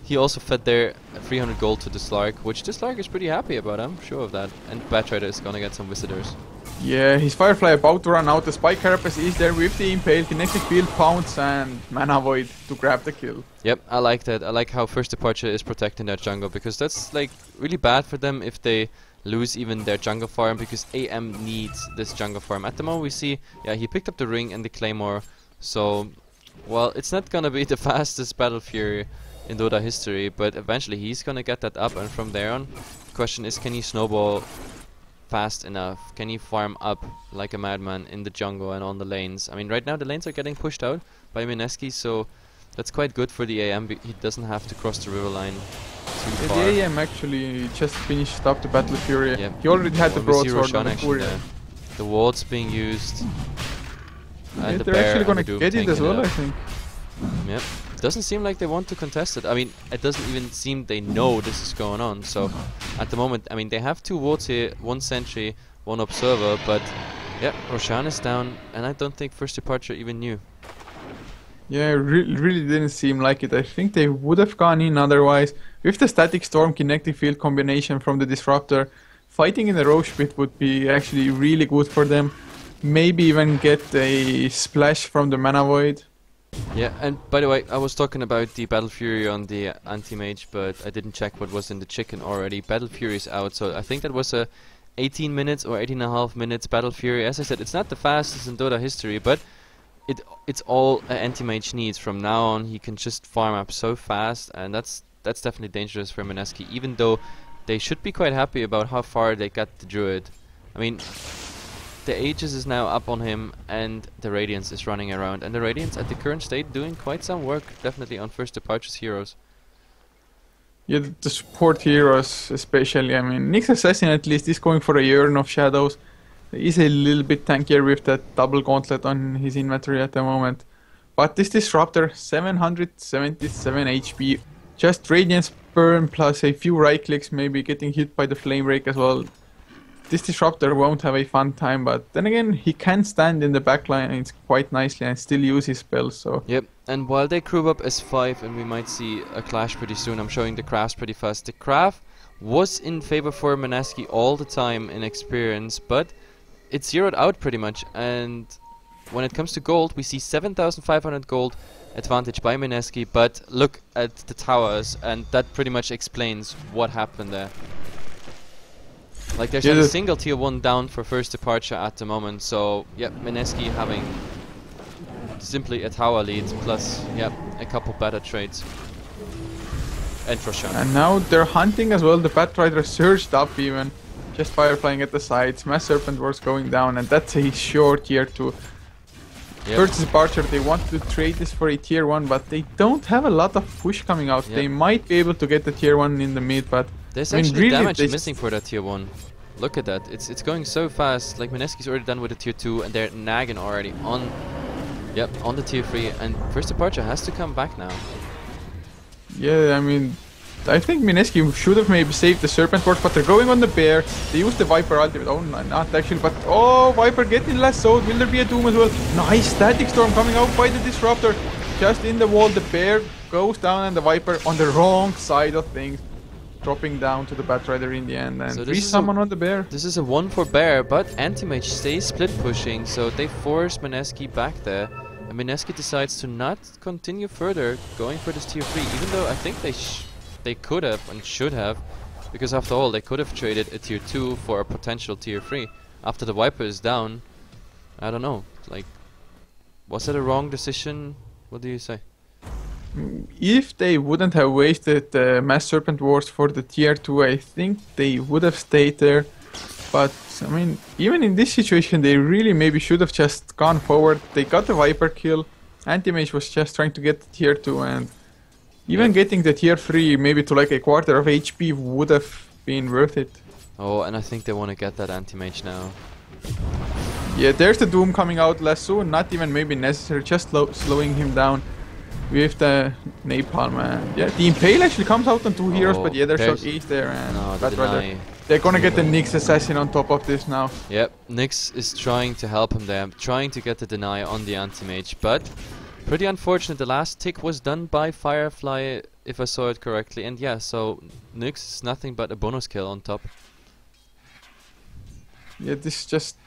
he also fed their 300 gold to the Slark, which the Slark is pretty happy about, I'm sure of that. And Batrider is gonna get some visitors. Yeah, his Firefly about to run out. The Spike Carapace is there with the Impale. Kinetic Field, Pounce, and Mana Void to grab the kill. Yep, I like that. I like how First Departure is protecting their jungle, because that's like really bad for them if they lose even their jungle farm, because AM needs this jungle farm. At the moment we see, yeah, he picked up the ring and the Claymore, so, well, it's not gonna be the fastest Battle Fury in Dota history, but eventually he's gonna get that up, and from there on, the question is, can he snowball fast enough? Can he farm up like a madman in the jungle and on the lanes? I mean, right now the lanes are getting pushed out by Mineski, so that's quite good for the AM. He doesn't have to cross the river line too far. The AM actually just finished up the Battle Fury. Yeah. He already had the We see broadsword on Roshan the actually Fury. there. The ward's being used. And the They're bear actually and gonna the Doom get it as tanking well, up. I think. Yep. Doesn't seem like they want to contest it. I mean, it doesn't even seem they know this is going on. So, at the moment, I mean, they have 2 wards here, 1 sentry, 1 observer, but yeah, Roshan is down, and I don't think First Departure even knew. Yeah, really didn't seem like it. I think they would have gone in otherwise. With the Static Storm Kinetic Field combination from the Disruptor, fighting in the Roche Pit would be actually really good for them. Maybe even get a splash from the Mana Void. Yeah, and by the way, I was talking about the Battle Fury on the Anti-Mage, but I didn't check what was in the chicken already. Battle Fury is out, so I think that was a 18 minutes or 18.5 minutes Battle Fury. As I said, it's not the fastest in Dota history, but it's all Anti-Mage needs. From now on, he can just farm up so fast, and that's definitely dangerous for Mineski, even though they should be quite happy about how far they got the Druid. I mean, the Aegis is now up on him, and the Radiance is running around, and the Radiance at the current state doing quite some work, definitely on First Departure's heroes. Yeah, the support heroes especially. I mean, Nyx Assassin at least is going for a Yearn of Shadows. He's a little bit tankier with that double gauntlet on his inventory at the moment. But this Disruptor, 777 HP. Just Radiance burn plus a few right clicks, maybe getting hit by the Flame Break as well. This Disruptor won't have a fun time, but then again, he can stand in the backline quite nicely and still use his spells, so... Yep, and while they crew up S5 and we might see a clash pretty soon, I'm showing the crafts pretty fast. The craft was in favor for Mineski all the time in experience, but it's zeroed out pretty much, and when it comes to gold, we see 7,500 gold advantage by Mineski, but look at the towers, and that pretty much explains what happened there. Like, there's not a single tier 1 down for First Departure at the moment, so yeah, Mineski having simply a tower lead plus yeah, a couple better trades. And Roshan. And now they're hunting as well. The Batrider surged up even, just fireflying at the sides. Mass Serpent Wars going down, and that's a short tier 2. Yep. First Departure, they want to trade this for a tier 1, but they don't have a lot of push coming out. Yep. They might be able to get the tier 1 in the mid, but there's I mean, actually really damage missing for that tier 1. Look at that, it's going so fast. Like, Mineski's already done with the tier 2, and they're nagging already on, yep, on the tier 3, and First Departure has to come back now. Yeah, I mean, I think Mineski should have maybe saved the Serpent Ward, but they're going on the Bear. They use the Viper ultimate. Oh, no, not actually, but oh, Viper getting lassoed. Will there be a Doom as well? Nice Static Storm coming out by the Disruptor. Just in the wall, the Bear goes down, and the Viper on the wrong side of things, dropping down to the Batrider in the end, and So free summon on the Bear. This is a 1 for Bear, but Anti-Mage stays split pushing, so they force Mineski back there. And Mineski decides to not continue further, going for this tier 3, even though I think they could have and should have, because after all, they could have traded a tier 2 for a potential tier 3. After the Viper is down, I don't know, like, was it a wrong decision? What do you say? If they wouldn't have wasted the Mass Serpent Wars for the tier 2, I think they would have stayed there. But, I mean, even in this situation, they really maybe should have just gone forward. They got the Viper kill. Anti-Mage was just trying to get the tier 2, and even getting the tier 3 maybe to like a quarter of HP would have been worth it. Oh, and I think they want to get that Anti-Mage now. Yeah, there's the Doom coming out lasso, not even maybe necessary, just slowing him down with the Napalm. And yeah, the Impale actually comes out on 2 heroes, but yeah, there's Shock Ace there, and no, the deny. They're gonna get the Nyx Assassin on top of this now. Yep, Nyx is trying to help him there, trying to get the deny on the Anti-Mage, but pretty unfortunate. The last tick was done by Firefly, if I saw it correctly, and yeah, so Nyx is nothing but a bonus kill on top. Yeah, this is just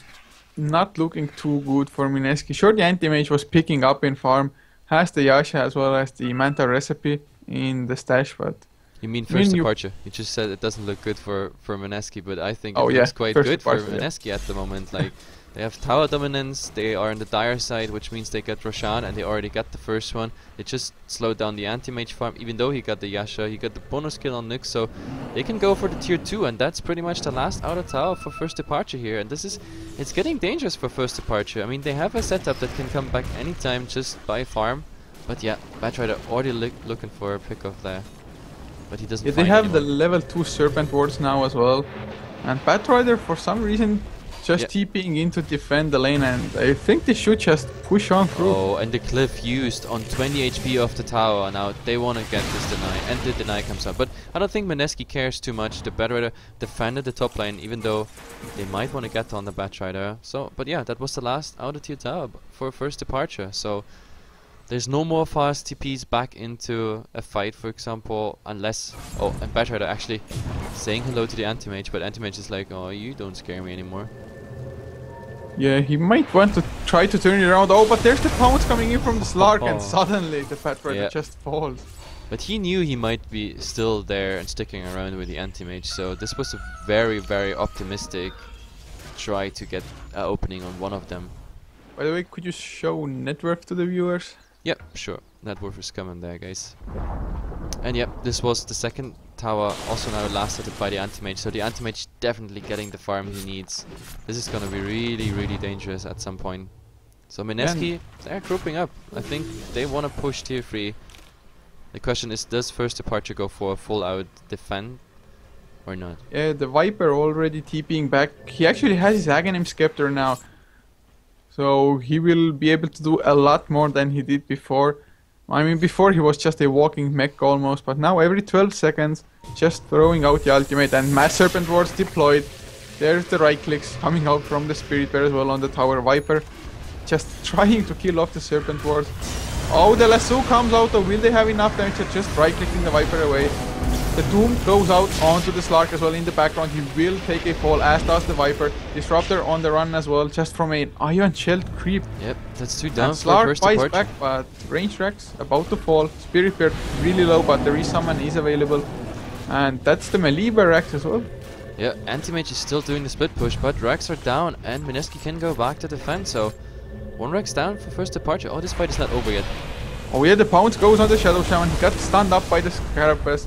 not looking too good for Mineski. Sure, the Anti-Mage was picking up in farm, has the Yasha as well as the Manta recipe in the stash, but... You mean First Departure? You just said it doesn't look good for Mineski, but I think it looks quite good for Mineski at the moment. Like, They have tower dominance, they are on the dire side, which means they get Roshan, and they already got the first one. They just slowed down the anti-mage farm, even though he got the Yasha, he got the bonus kill on Nyx, so they can go for the tier 2, and that's pretty much the last outer tower for first departure here. And it's getting dangerous for first departure. I mean, they have a setup that can come back anytime just by farm, but yeah, Batrider already looking for a pick off there. But he doesn't Yeah, find they have anyone. the level 2 Serpent Wards now as well. And Batrider, for some reason, just TPing in to defend the lane, and I think they should just push on through. Oh, and the cliff used on 20 HP off the tower. Now they want to get this deny, and the deny comes up. But I don't think Mineski cares too much. The Batrider defended the top lane, even though they might want to get on the Batrider. So, but yeah, that was the last outer tier tower for first departure. So there's no more fast TPs back into a fight, for example, unless... Oh, and Batrider actually saying hello to the anti-mage, but anti-mage is like, oh, you don't scare me anymore. Yeah, he might want to try to turn it around. Oh, but there's the pounce coming in from the Slark, and suddenly the Batrider just falls. But he knew he might be still there and sticking around with the anti-mage, so this was a very, very optimistic try to get an opening on one of them. By the way, could you show net worth to the viewers? Yep, sure. Net worth is coming there, guys. And yep, this was the second tower, also now lasted by the anti-mage, so the anti-mage definitely getting the farm he needs. This is gonna be really, really dangerous at some point. So Mineski, they're grouping up. I think they wanna push tier 3. The question is, does first departure go for a full out defend or not? Yeah, the Viper already TPing back. He actually has his Aghanim Scepter now, so he will be able to do a lot more than he did before. I mean, before he was just a walking mech almost, but now every 12 seconds, just throwing out the ultimate, and Mass Serpent Wards deployed. There's the right clicks coming out from the Spirit Bear as well on the tower. Viper just trying to kill off the Serpent Wards. Oh, the lasso comes out, or will they have enough damage to just right clicking the Viper away? The Doom goes out onto the Slark as well in the background. He will take a fall, as does the Viper. Disruptor on the run as well, just from an Ion Shell creep. Yep, that's 2 down And for Slark first buys departure. back, but range Rex about to fall. Spirit Bear really low, but the resummon is available. And that's the melee Rex as well. Yeah, anti-mage is still doing the split push, but Rex are down, and Mineski can go back to defend, so 1 Rex down for first departure. Oh, this fight is not over yet. Oh yeah, the pounce goes on the Shadow Shaman. He got stunned up by the Carapace.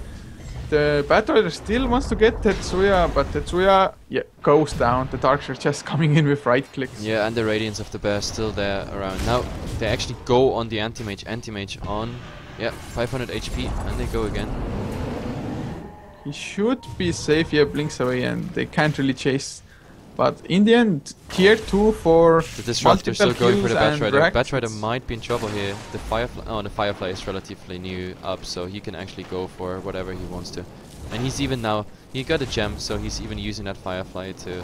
The Batrider still wants to get Tetsuya, but Tetsuya goes down. The Darkshire just coming in with right clicks. Yeah, and the Radiance of the Bear still there around. Now, they actually go on the anti-mage. Anti-mage on, 500 HP, and they go again. He should be safe, blinks away, and they can't really chase. But in the end, tier 2 for The Disruptor still going for the Batrider. Rex, Batrider might be in trouble here. The Firefly is relatively new up, so he can actually go for whatever he wants to. And he's even now, he got a gem, so he's even using that Firefly to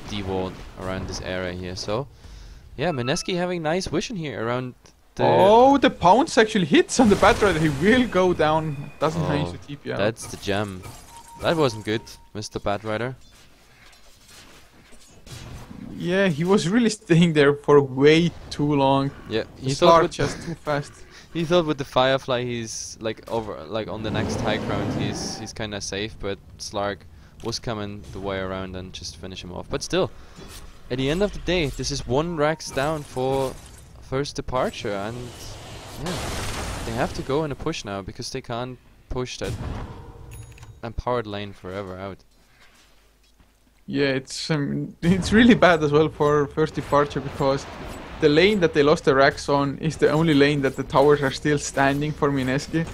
de-ward around this area here. So, yeah, Mineski having nice vision here around the... Oh, the pounce actually hits on the Batrider. He will go down. Doesn't manage to TP out. That's the gem. That wasn't good, Mr. Batrider. Yeah, he was really staying there for way too long. Yeah, he The thought Slark with just too fast. he thought with the Firefly he's like on the next high ground he's kind of safe, but Slark was coming the way around and just finish him off. But still, at the end of the day, this is 1 Rex down for first departure, and yeah, they have to go in a push now because they can't push that empowered lane forever out. Yeah, it's really bad as well for first departure, because the lane that they lost the Rax on is the only lane that the towers are still standing for Mineski.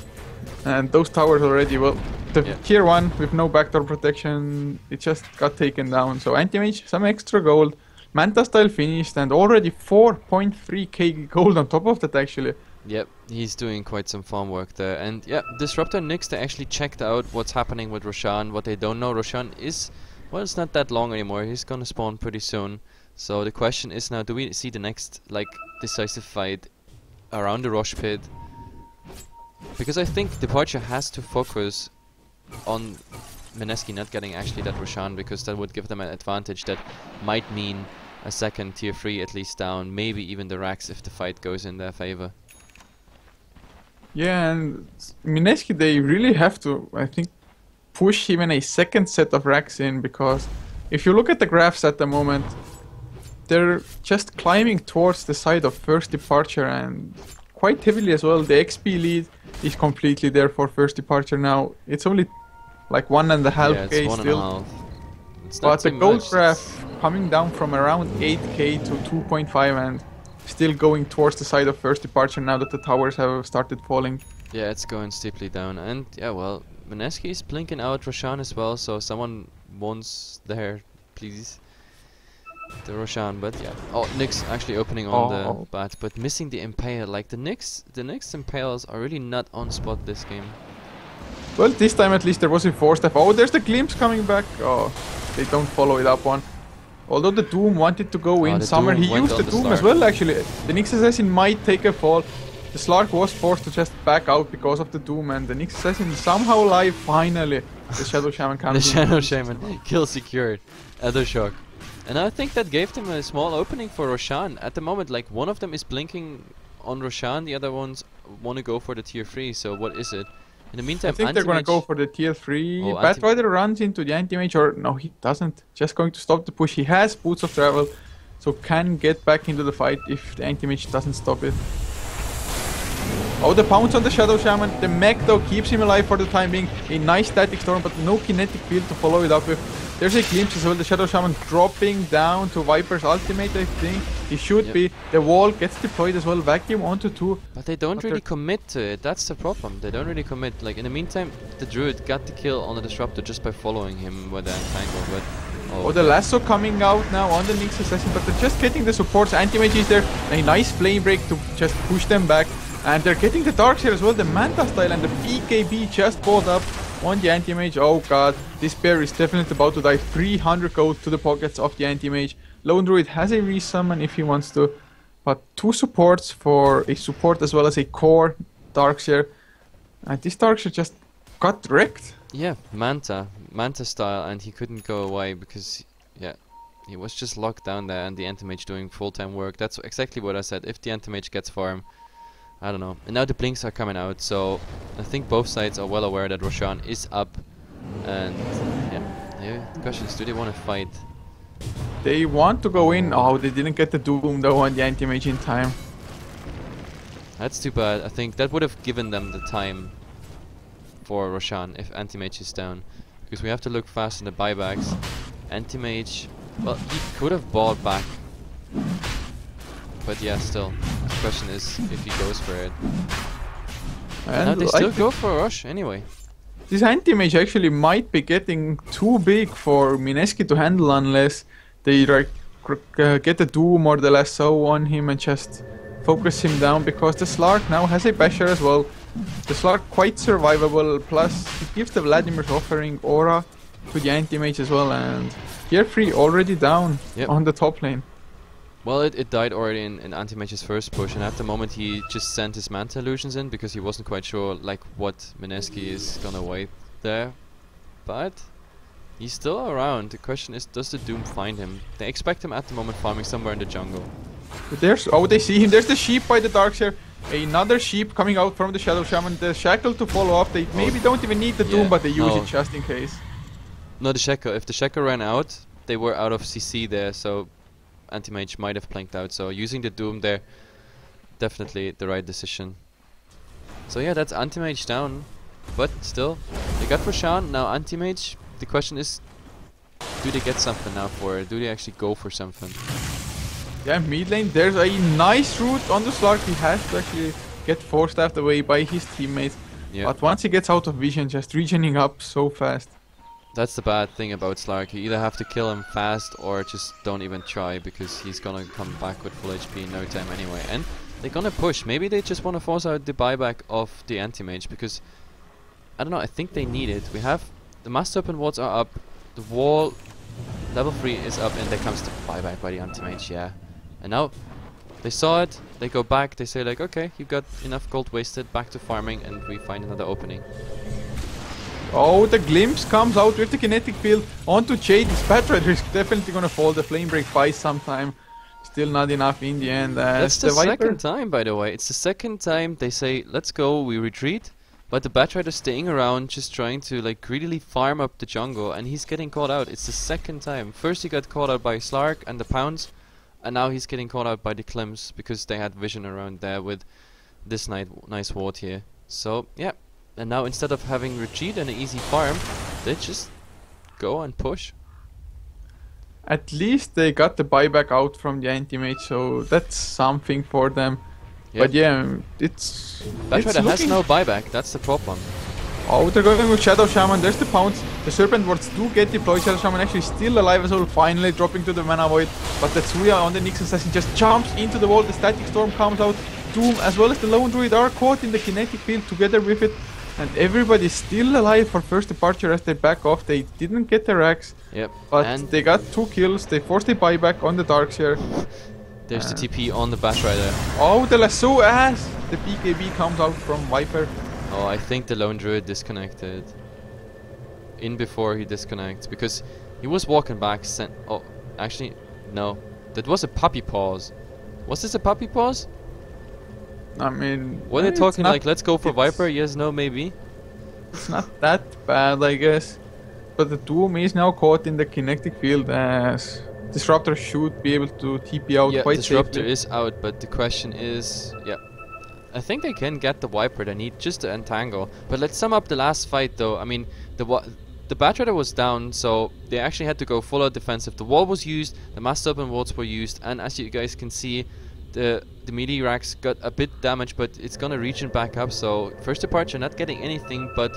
And those towers already, well, the tier 1 with no backdoor protection, it just got taken down. So anti-mage, some extra gold, Manta style finished, and already 4.3k gold on top of that actually. Yep, he's doing quite some farm work there. And yeah, Disruptor and Nyx, they actually checked out what's happening with Roshan. What they don't know, Roshan is... well, it's not that long anymore. He's gonna spawn pretty soon. So the question is now, do we see the next, like, decisive fight around the Rosh Pit? Because I think Departure has to focus on Mineski not getting actually that Roshan, because that would give them an advantage that might mean a second tier 3 at least down, maybe even the Rax if the fight goes in their favor. Yeah, and Mineski, they really have to, I think, push even a second set of racks in, because if you look at the graphs at the moment, they're just climbing towards the side of first departure and quite heavily as well. The XP lead is completely there for first departure now. It's only like 1.5k Yeah, it's still. 1.5. It's not But the too gold much, graph coming down from around 8k to 2.5 and still going towards the side of first departure now that the towers have started falling. Yeah, it's going steeply down. And yeah, well, Mineski is blinking out Roshan as well, so someone wants there, please. The Roshan, but yeah. Oh, Nyx actually opening on the bat, but missing the Impale. Like the Nyx Impales are really not on spot this game. Well, this time at least there was a 4-step. Oh, there's the glimpse coming back. Oh, they don't follow it up one. Although the Doom wanted to go in summer, he used the Doom as well actually. The Nyx Assassin might take a fall. The Slark was forced to just back out because of the Doom, and the Nyx Assassin somehow live finally. The Shadow Shaman comes The Shadow Shaman, kill secured. Other shock. And I think that gave them a small opening for Roshan. At the moment, like one of them is blinking on Roshan, the other ones want to go for the tier 3, so what is it? In the meantime, I think they're gonna go for the tier 3. Oh, Batrider runs into the anti-mage, or no, he doesn't. Just going to stop the push. He has Boots of Travel, so can get back into the fight if the anti-mage doesn't stop it. Oh, the pounce on the Shadow Shaman. The mech though keeps him alive for the time being. A nice static storm, but no kinetic field to follow it up with. There's a glimpse as well. The Shadow Shaman dropping down to Viper's ultimate, I think. He should be. The wall gets deployed as well. Vacuum onto 2. But they don't really commit to it. That's the problem. They don't really commit. Like in the meantime, the Druid got the kill on the Disruptor just by following him with the Entangle. But oh, the lasso coming out now on the Nyx Assassin, but they're just getting the supports. Anti-mage is there. A nice flame break to just push them back. And they're getting the Darks here as well. The Manta style and the BKB just pulled up on the anti-mage. Oh god, this pair is definitely about to die. 300 gold to the pockets of the anti-mage. Lone Druid has a resummon if he wants to, but 2 supports for a support as well as a core Darkseer. And this Darkseer just got wrecked. Yeah, Manta style, and he couldn't go away because yeah, he was just locked down there, and the anti-mage doing full-time work. That's exactly what I said. If the anti-mage gets farm, I don't know. And now the blinks are coming out, so I think both sides are well aware that Roshan is up. And yeah, the question is, do they want to fight? They want to go in. Oh, they didn't get the Doom though on the anti-mage in time. That's too bad. I think that would have given them the time for Roshan if anti-mage is down. Because we have to look fast in the buybacks. Anti-mage, well, he could have bought back. But yeah, still. The question is if he goes for it. And now they still go for a rush anyway. This anti-mage actually might be getting too big for Mineski to handle unless they get the Doom or the Lasso on him and just focus him down, because the Slark now has a Basher as well. The Slark quite survivable, plus it gives the Vladimir's offering aura to the anti-mage as well, and tier 3 already down on the top lane. Well, it died already in Anti-Mage's first push, and at the moment he just sent his Manta Illusions in because he wasn't quite sure like what Mineski is gonna wait there. But he's still around. The question is, does the Doom find him? They expect him at the moment farming somewhere in the jungle. There's they see him. There's the sheep by the Darkseer. Another sheep coming out from the Shadow Shaman. The Shackle to follow up. They maybe don't even need the Doom, but they use it just in case. No, the Shackle. If the Shackle ran out, they were out of CC there, so Anti-Mage might have planked out, so using the Doom there, definitely the right decision. So yeah, that's Anti-Mage down, but still, they got Roshan, now Anti-Mage. The question is, do they get something now for it? Do they actually go for something? Yeah, mid lane, there's a nice route on the Slark. He has to actually get force-staffed away by his teammates. Yeah. But once he gets out of vision, just regening up so fast. That's the bad thing about Slark. You either have to kill him fast or just don't even try, because he's gonna come back with full HP in no time anyway. And they're gonna push. Maybe they just want to force out the buyback of the anti-mage, because I don't know, I think they need it. We have the Master Open wards are up, the wall level 3 is up, and there comes the buyback by the anti-mage, yeah. And now they saw it, they go back, they say like, okay, you got enough gold wasted, back to farming, and we find another opening. Oh, the glimpse comes out with the kinetic field onto Jade. This Batrider is definitely gonna fall. The flame break buys some time. Still not enough in the end. That's the second time, by the way. It's the second time they say, let's go, we retreat. But the Batrider staying around, just trying to like greedily farm up the jungle, and he's getting caught out. It's the second time. First he got caught out by Slark and the Pounce And now he's getting caught out by the Klims because they had vision around there with this nice ward here. So, yeah. And now instead of having retreat and an easy farm, they just go and push. At least they got the buyback out from the anti-mage, so that's something for them. Yep. But yeah, it's Batrider has looking... no buyback, that's the problem. Oh, they're going with Shadow Shaman. There's the pounce. The Serpent Wards do get deployed. Shadow Shaman actually still alive as well, finally dropping to the Mana Void. But Tetsuya on the Nyx Assassin just jumps into the wall. The Static Storm comes out. Doom as well as the Lone Druid are caught in the kinetic field together with it. And everybody's still alive for first departure as they back off. They didn't get the racks. Yep. But and they got 2 kills. They forced a buyback on the Darkseer. There's the TP on the Batrider. Oh, the lasso as the BKB comes out from Viper. Oh, I think the Lone Druid disconnected. In before he disconnects. Because he was walking back. Oh, actually, no. That was a puppy pause. Was this a puppy pause? I mean... Were they talking like, let's go for Viper? Yes, no, maybe? It's not that bad, I guess. But the Doom is now caught in the kinetic field as Disruptor should be able to TP out quite Disruptor safely. is out, but the question is... Yeah. I think they can get the Viper, they need just to entangle. But let's sum up the last fight though. I mean, the Batrider was down, so they actually had to go full out defensive. The wall was used, the Master Open Wards were used, and as you guys can see, the melee racks got a bit damaged, but it's gonna regen back up. So first departure not getting anything but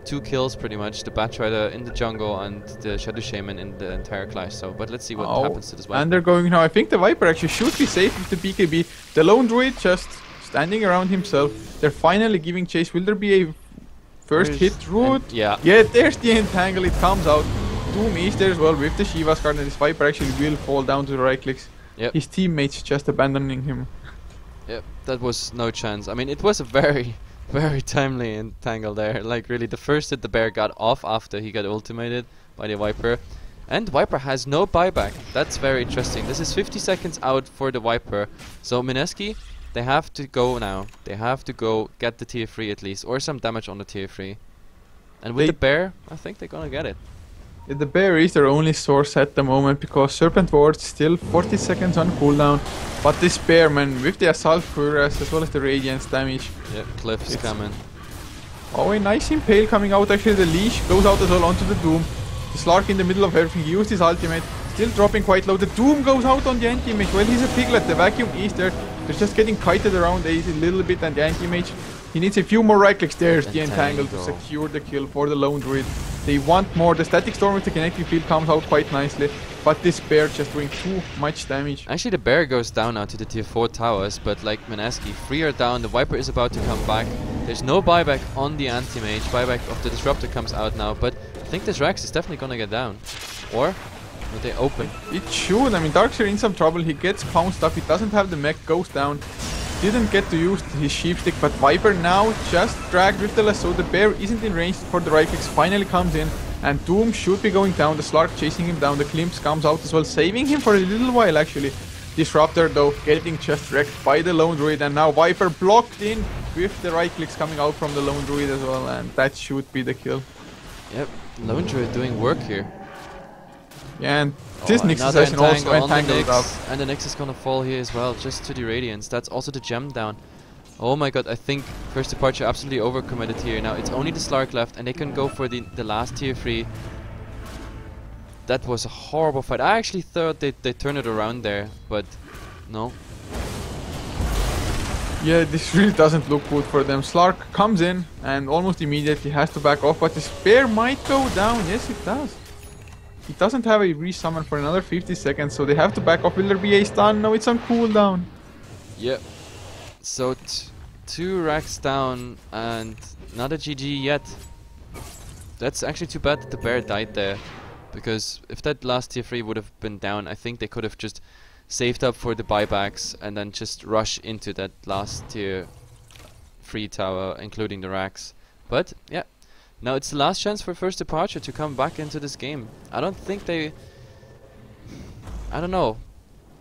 2 kills pretty much. The Batrider in the jungle and the Shadow Shaman in the entire clash. So, but let's see what happens to this Viper. And they're going now. I think the Viper actually should be safe with the BKB. The Lone Druid just standing around himself. They're finally giving chase. Will there be a first hit route? Yeah. Yeah, there's the entangle. It comes out. Doom is there as well with the Shiva's card, and this Viper actually will fall down to the right clicks. Yep. His teammates just abandoning him. Yep, that was no chance. I mean, it was a very, very timely entangle there. Like, really, the first hit the bear got off after he got ultimated by the Viper. And Viper has no buyback. That's very interesting. This is 50 seconds out for the Viper. So, Mineski, they have to go now. They have to go get the tier 3 at least, or some damage on the tier 3. And with the bear, I think they're gonna get it. The bear is their only source at the moment because Serpent Ward still 40 seconds on cooldown. But this bear, man, with the Assault Cuirass as well as the Radiance damage. Yep, Cliff's coming. Oh, a nice Impale coming out. Actually, the Leash goes out as well onto the Doom. The Slark in the middle of everything. He used his ultimate. Still dropping quite low. The Doom goes out on the anti-mage. Well, he's a piglet. The vacuum is there. They're just getting kited around a little bit, and the anti-mage, he needs a few more right clicks. There's the entangle to secure the kill for the Lone Druid. They want more. The Static Storm with the kinetic field comes out quite nicely, but this bear just doing too much damage. Actually, the bear goes down now to the tier 4 towers, but like Mineski, 3 are down. The Viper is about to come back. There's no buyback on the anti-mage. Buyback of the Disruptor comes out now, but I think this Rex is definitely gonna get down. Or would they open? It should. I mean, Darkseer in some trouble. He gets pounced up. He doesn't have the mech. Goes down. Didn't get to use his sheep stick, but Viper now just dragged with the lasso. The bear isn't in range for the right clicks. Finally comes in, and Doom should be going down. The Slark chasing him down. The Klims comes out as well, saving him for a little while actually. Disruptor though getting just wrecked by the Lone Druid, and now Viper blocked in with the right clicks coming out from the Lone Druid as well, and that should be the kill. Yep, Lone Druid doing work here. Yeah, and this Nyx Assassin also entangled up. And the Nyx is gonna fall here as well, just to the Radiance. That's also the gem down. Oh my god, I think first departure absolutely overcommitted here. Now it's only the Slark left, and they can go for the last tier 3. That was a horrible fight. I actually thought they turned it around there, but no. Yeah, this really doesn't look good for them. Slark comes in and almost immediately has to back off, but the spear might go down. Yes, it does. It doesn't have a resummon for another 50 seconds, so they have to back off. Will there be a stun? No, it's on cooldown. Yep. So 2 racks down and not a GG yet. That's actually too bad that the bear died there, because if that last tier 3 would have been down, I think they could have just saved up for the buybacks and then just rush into that last tier 3 tower, including the racks. But yeah, now it's the last chance for first departure to come back into this game. I don't think they... I don't know.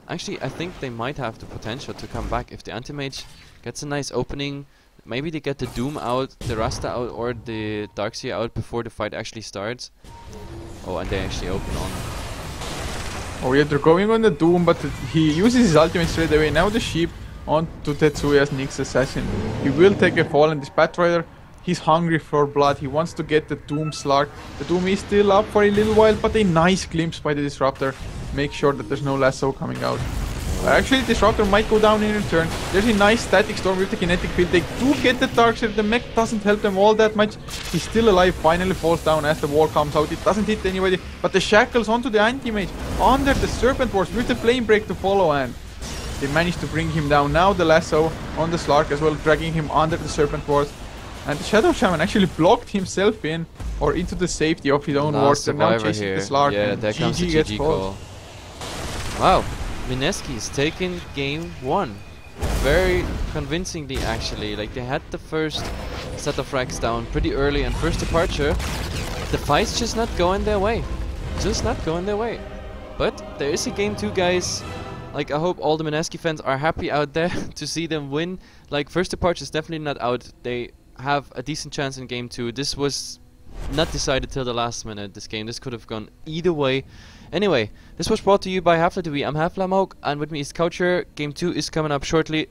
Actually, I think they might have the potential to come back if the anti-mage gets a nice opening. Maybe they get the Doom out, the Rasta out, or the Darkseer out before the fight actually starts. Oh, and they actually open on. Oh yeah, they're going on the Doom, but he uses his ultimate straight away. Now the Sheep onto Tetsuya's Nyx Assassin. He will take a fall, and this Pathfinder, he's hungry for blood. He wants to get the Doom Slark. The Doom is still up for a little while, but a nice glimpse by the Disruptor. Make sure that there's no lasso coming out. Actually, Disruptor might go down in return. There's a nice Static Storm with the Kinetic Field. They do get the Darkseid. The mech doesn't help them all that much. He's still alive. Finally falls down as the wall comes out. It doesn't hit anybody. But the Shackles onto the Anti-Mage. Under the Serpent Wars with the Flame Break to follow, and they managed to bring him down. Now the lasso on the Slark as well, dragging him under the Serpent Wars. And the Shadow Shaman actually blocked himself in, or into the safety of his own wards. They're now chasing here. the Slark. Yeah, and there comes the gets GG called. call. Wow, Mineski's taken game 1. Very convincingly, actually. Like, they had the first set of frags down pretty early, and first departure, the fight's just not going their way. Just not going their way. But there is a game 2, guys. Like, I hope all the Mineski fans are happy out there to see them win. Like, first departure is definitely not out. They have a decent chance in game 2. This was not decided till the last minute, this game. This could have gone either way. Anyway, this was brought to you by HeflaTV. I'm HeflaMoke, and with me is Coucher. Game 2 is coming up shortly.